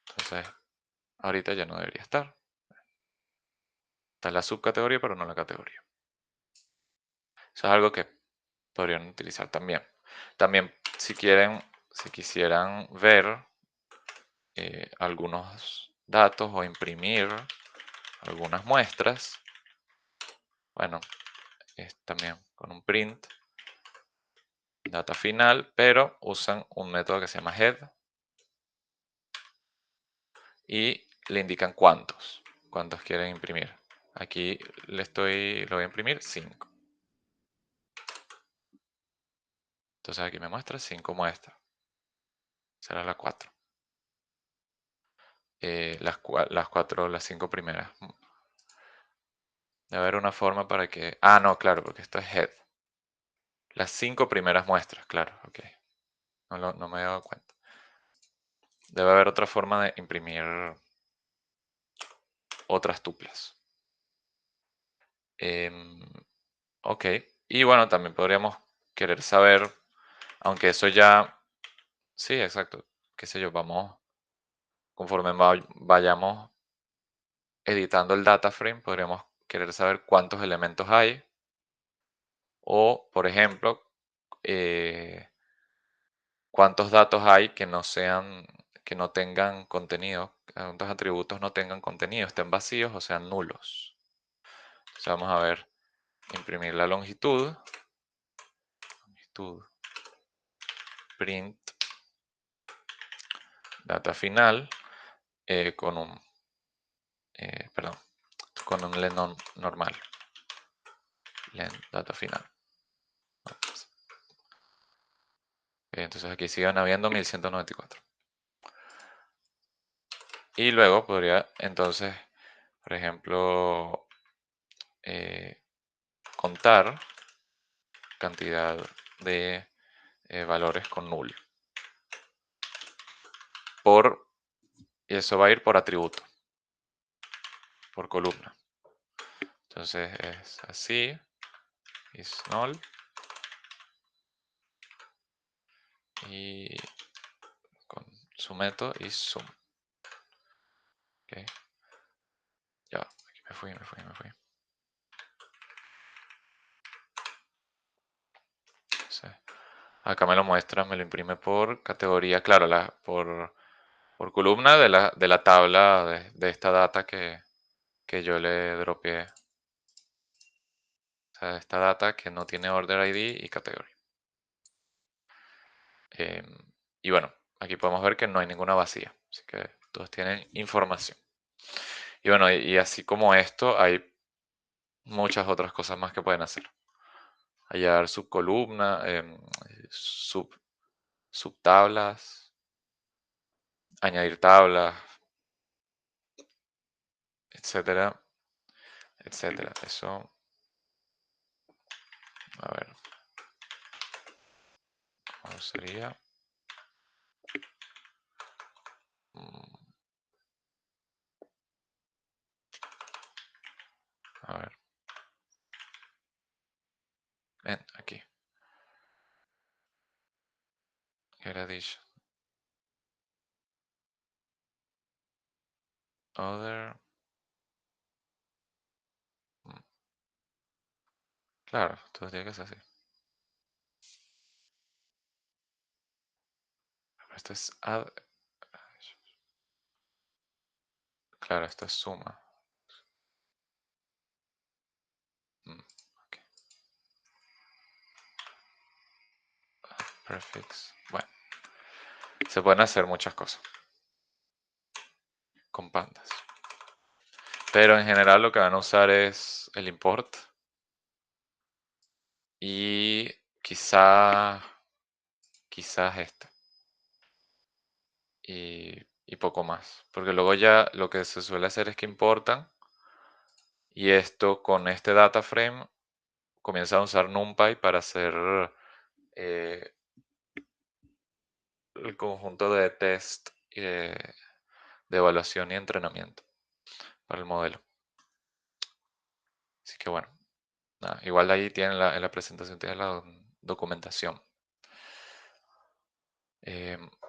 Entonces, ahorita ya no debería estar. Está la subcategoría, pero no la categoría. Eso es algo que podrían utilizar también. También, si quisieran ver algunos datos o imprimir algunas muestras, bueno, es también con un print, data final, pero usan un método que se llama head y le indican cuántos quieren imprimir. Aquí lo voy a imprimir 5. Entonces aquí me muestra 5 muestras. Será la 4. Las 5 primeras. Debe haber una forma para que... Ah, no, claro, porque esto es head. Las 5 primeras muestras, claro, ok. No me he dado cuenta. Debe haber otra forma de imprimir otras tuplas. Em, ok. Y bueno, también podríamos querer saber, aunque eso ya... Sí, exacto. Qué sé yo, conforme vayamos editando el data frame, podríamos querer saber cuántos elementos hay. O, por ejemplo, eh, cuántos datos hay que no tengan contenido, cuántos atributos no tengan contenido, estén vacíos o sean nulos. Entonces vamos a ver, imprimir la longitud, print data final perdón, con un len normal, len data final. Entonces aquí siguen habiendo 1194. Y luego podría entonces, por ejemplo, eh, contar cantidad de valores con null. Y eso va a ir por atributo, por columna. Entonces es así, is null. Y con su método is sum. Okay. Ya, aquí me fui. Entonces, acá me lo muestra, me lo imprime por categoría, claro, por columna de la tabla de esta data que yo le dropeé. O sea, esta data que no tiene order ID y category. Y bueno, aquí podemos ver que no hay ninguna vacía, así que todos tienen información. Y bueno, y así como esto, hay muchas otras cosas más que pueden hacer. Hallar subcolumna, subtablas, añadir tablas, etcétera, etcétera. Eso, a ver, ¿cómo sería? Mm, A ver, ven, aquí. ¿Qué era dicho? Other. mm, Claro, todo tiene que ser así. Esto es add. Claro, esto es suma. Ok. Prefix. Bueno, se pueden hacer muchas cosas con pandas. Pero en general lo que van a usar es el import y quizás este y poco más. Porque luego ya lo que se suele hacer es que importan y esto con este data frame comienza a usar NumPy para hacer eh, el conjunto de test y de evaluación y entrenamiento para el modelo. Así que bueno, nada, igual ahí tienen en la presentación tienen la documentación.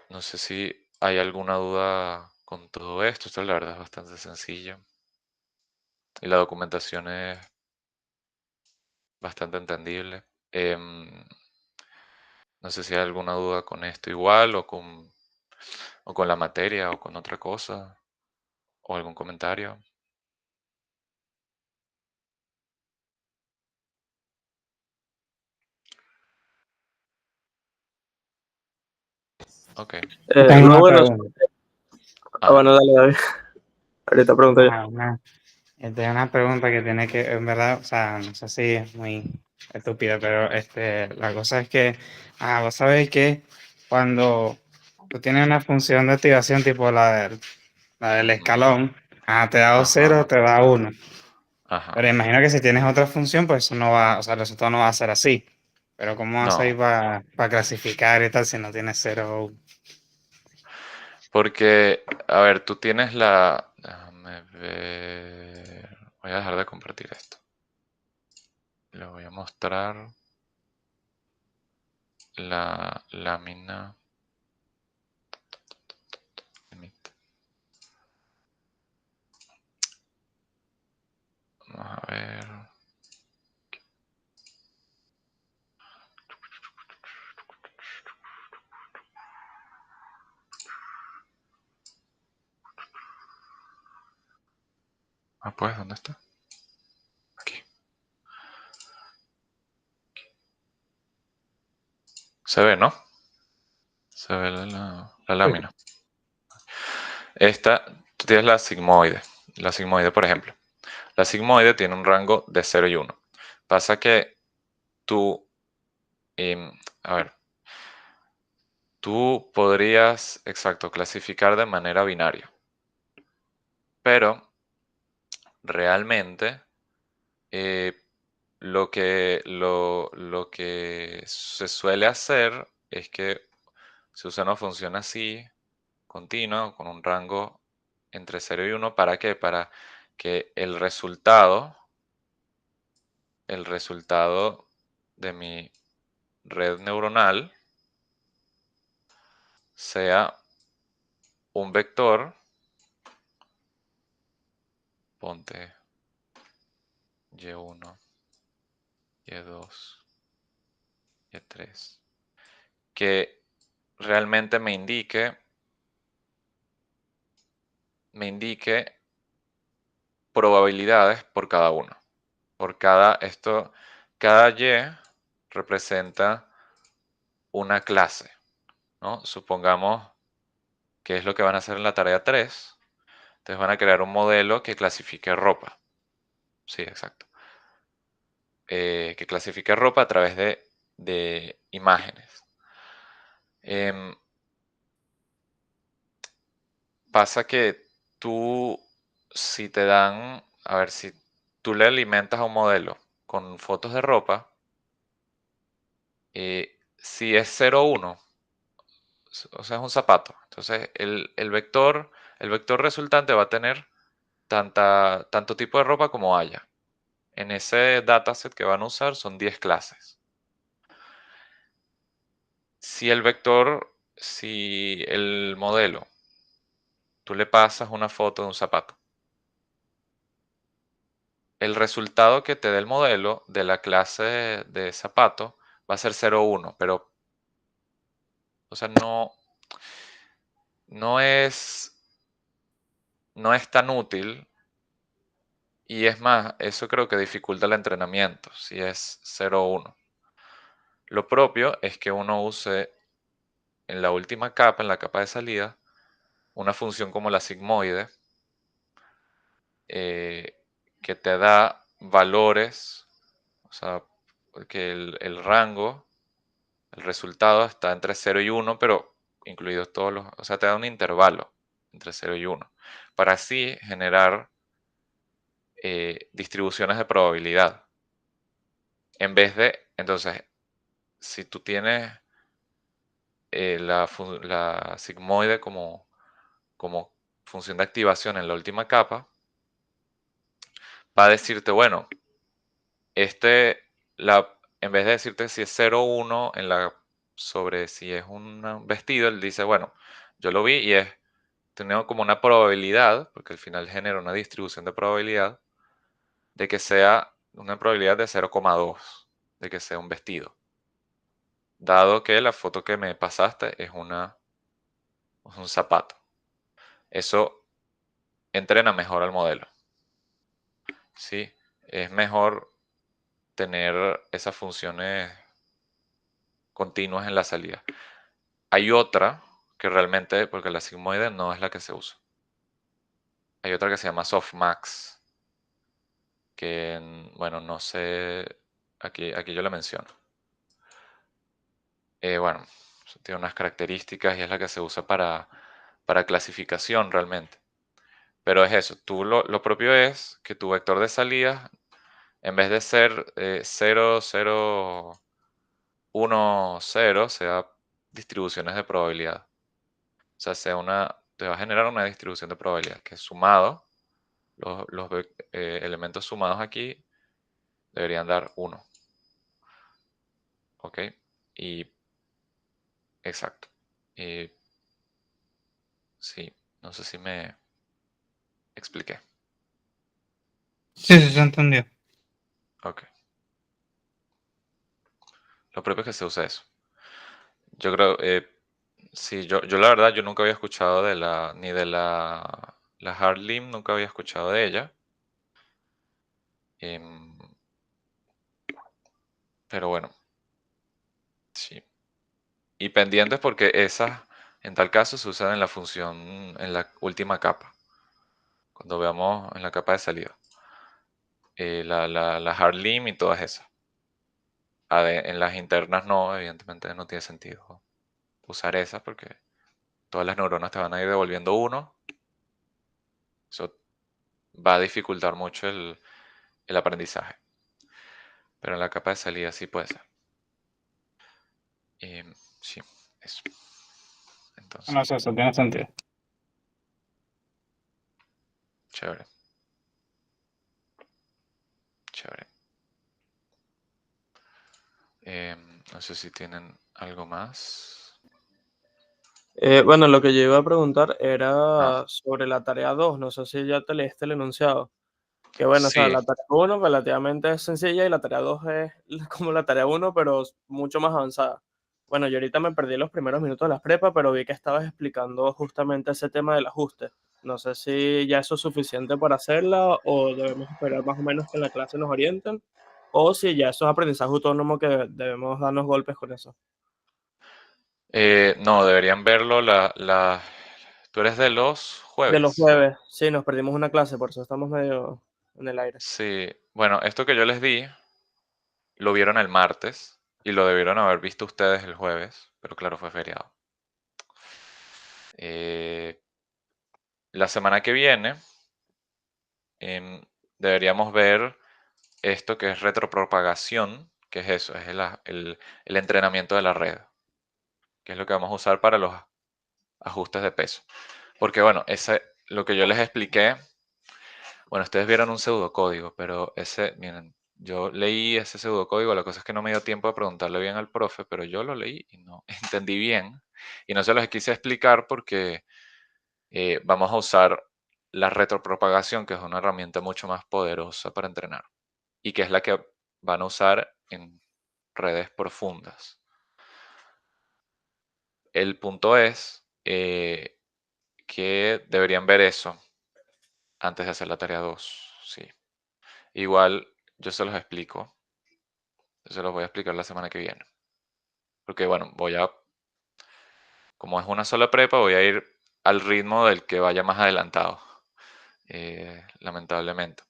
No sé si hay alguna duda con todo esto. Esto la verdad es bastante sencillo. Y la documentación es bastante entendible. No sé si hay alguna duda con esto igual o con la materia o con otra cosa o algún comentario. Ok. Yo tengo No, una bueno, pregunta. Ajá. bueno, dale, David. Ahorita pregunto yo. Ajá, tengo una pregunta que tiene que, en verdad, o sea, no sé si es muy estúpida, pero la cosa es que, vos sabéis que cuando tú tienes una función de activación tipo la del Ujú. escalón, te da Ajá. 0, te da 1. Ajá. Pero imagino que si tienes otra función, pues eso no va, o sea, el resultado no va a ser así. Pero ¿cómo vas a No. ir para clasificar y tal si no tienes 0 o 1? Porque, a ver, tú tienes la... Déjame ver. Voy a dejar de compartir esto. Le voy a mostrar la lámina. Limit. Vamos a ver. Pues, ¿dónde está? Aquí. Se ve, ¿no? Se ve la Sí. lámina. Esta, tú tienes la sigmoide. La sigmoide, por ejemplo. La sigmoide tiene un rango de 0 y 1. Pasa que tú, a ver, tú podrías, exacto, clasificar de manera binaria. Pero realmente eh, lo que se suele hacer es que se usa una función así, continua, con un rango entre 0 y 1. ¿Para qué? Para que el resultado de mi red neuronal sea un vector, ponte y1, y2, y3, que realmente me indique probabilidades por cada uno. Cada y representa una clase, ¿no? Supongamos ¿qué es lo que van a hacer en la tarea 3? Entonces van a crear un modelo que clasifique ropa. Sí, exacto. Que clasifique ropa a través de imágenes. Em, Pasa que tú, si te dan, a ver, si tú le alimentas a un modelo con fotos de ropa, si es 0,1, o sea, es un zapato. Entonces, el vector resultante va a tener tanto tipo de ropa como haya. En ese dataset que van a usar son 10 clases. Si el modelo, tú le pasas una foto de un zapato, el resultado que te dé el modelo de la clase de zapato va a ser 0,1, pero, o sea, no es, no es tan útil y es más, eso creo que dificulta el entrenamiento, si es 0,1. Lo propio es que uno use en la última capa, en la capa de salida, una función como la sigmoide, eh, que te da valores, o sea, que el rango, el resultado está entre 0 y 1, pero incluidos todos los, o sea, te da un intervalo entre 0 y 1, para así generar distribuciones de probabilidad. En vez de, entonces, si tú tienes la sigmoide como función de activación en la última capa, va a decirte, bueno, en vez de decirte si es 0 o 1 sobre si es un vestido, él dice, bueno, yo lo vi y tiene como una probabilidad, porque al final genera una distribución de probabilidad, de que sea una probabilidad de 0,2, de que sea un vestido. Dado que la foto que me pasaste es un zapato. Eso entrena mejor al modelo. ¿Sí? Es mejor tener esas funciones continuas en la salida. Hay otra que realmente, porque la sigmoide no es la que se usa. Hay otra que se llama softmax, que, bueno, no sé, aquí yo la menciono. Bueno, tiene unas características y es la que se usa para clasificación realmente. Pero es eso, lo propio es que tu vector de salida, en vez de ser 0, 0, 1, 0, sea distribuciones de probabilidad. O sea, te va a generar una distribución de probabilidad que sumado, los elementos sumados aquí deberían dar 1. ¿Ok? Y exacto. Y sí, no sé si me expliqué. Sí, sí, se entendió. Ok. Lo propio es que se usa eso. Yo creo, sí, yo la verdad, yo nunca había escuchado ni de la Hardlim, nunca había escuchado de ella. Em, pero bueno, sí. Y pendientes porque esas, en tal caso, se usan en la función, en la última capa. Cuando veamos en la capa de salida. La Hardlim y todas esas. En las internas no, evidentemente no tiene sentido usar esas porque todas las neuronas te van a ir devolviendo 1. Eso va a dificultar mucho el aprendizaje. Pero en la capa de salida sí puede ser. Sí, eso. Entonces, No sé, eso tiene sentido. chévere. Chévere. No sé si tienen algo más. Bueno, lo que yo iba a preguntar Ah, era sobre la tarea 2. No sé si ya te leíste el enunciado. Que bueno, o sea, sí. la tarea 1 relativamente es sencilla y la tarea 2 es como la tarea 1, pero mucho más avanzada. Bueno, yo ahorita me perdí los primeros minutos de las prepas, pero vi que estabas explicando justamente ese tema del ajuste. No sé si ya eso es suficiente para hacerla o debemos esperar más o menos que en la clase nos orienten, o si ya eso es aprendizaje autónomo que debemos darnos golpes con eso. No, deberían verlo Tú eres de los De los jueves. jueves, sí, nos perdimos una clase, por eso estamos medio en el aire. Sí, bueno, esto que yo les di lo vieron el martes y lo debieron haber visto ustedes el jueves, pero claro, fue feriado. Eh, la semana que viene em, deberíamos ver esto que es retropropagación, que es eso, es el entrenamiento de la red, que es lo que vamos a usar para los ajustes de peso. Porque bueno, lo que yo les expliqué, bueno, ustedes vieron un pseudocódigo, pero miren, yo leí ese pseudocódigo, la cosa es que no me dio tiempo de preguntarle bien al profe, pero yo lo leí y no entendí bien. Y no se los quise explicar porque vamos a usar la retropropagación, que es una herramienta mucho más poderosa para entrenar y que es la que van a usar en redes profundas. El punto es que deberían ver eso antes de hacer la tarea 2. Sí. Igual yo se los explico. Yo se los voy a explicar la semana que viene. Porque bueno, como es una sola prepa, voy a ir al ritmo del que vaya más adelantado. Lamentablemente.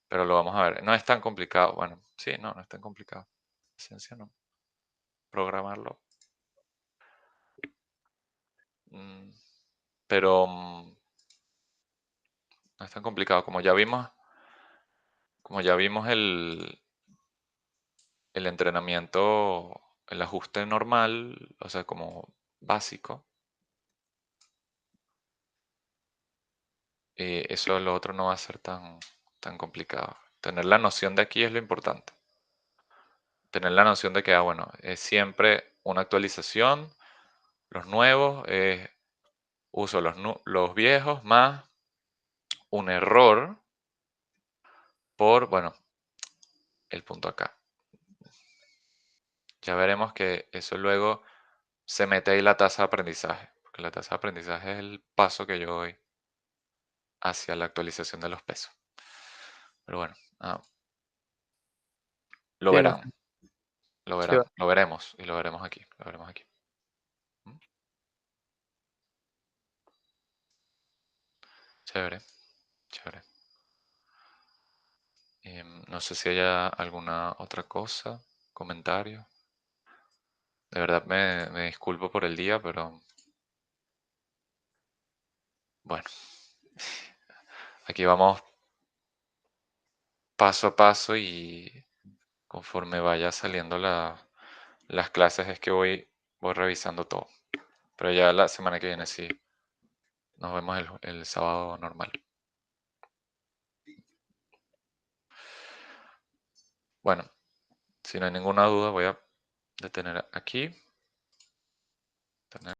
Pero lo vamos a ver. No es tan complicado. Bueno, sí, no es tan complicado. Ciencia no. Programarlo. Mm, pero no es tan complicado. Como ya vimos el entrenamiento, el ajuste normal, o sea, como básico, eso lo otro no va a ser tan complicado. Tener la noción de aquí es lo importante. Tener la noción de que, bueno, es siempre una actualización, los nuevos, uso los viejos más un error bueno, el punto acá. Ya veremos que eso luego se mete ahí la tasa de aprendizaje, porque la tasa de aprendizaje es el paso que yo doy hacia la actualización de los pesos. Pero bueno, lo Sí, no, verán, lo sí, verán, lo veremos y lo veremos aquí, lo veremos aquí. ¿Mm? Chévere, chévere. No sé si haya alguna otra cosa, comentario. De verdad me disculpo por el día, pero bueno, aquí vamos paso a paso y conforme vaya saliendo las clases es que voy revisando todo. Pero ya la semana que viene sí, nos vemos el sábado normal. Bueno, si no hay ninguna duda voy a detener aquí.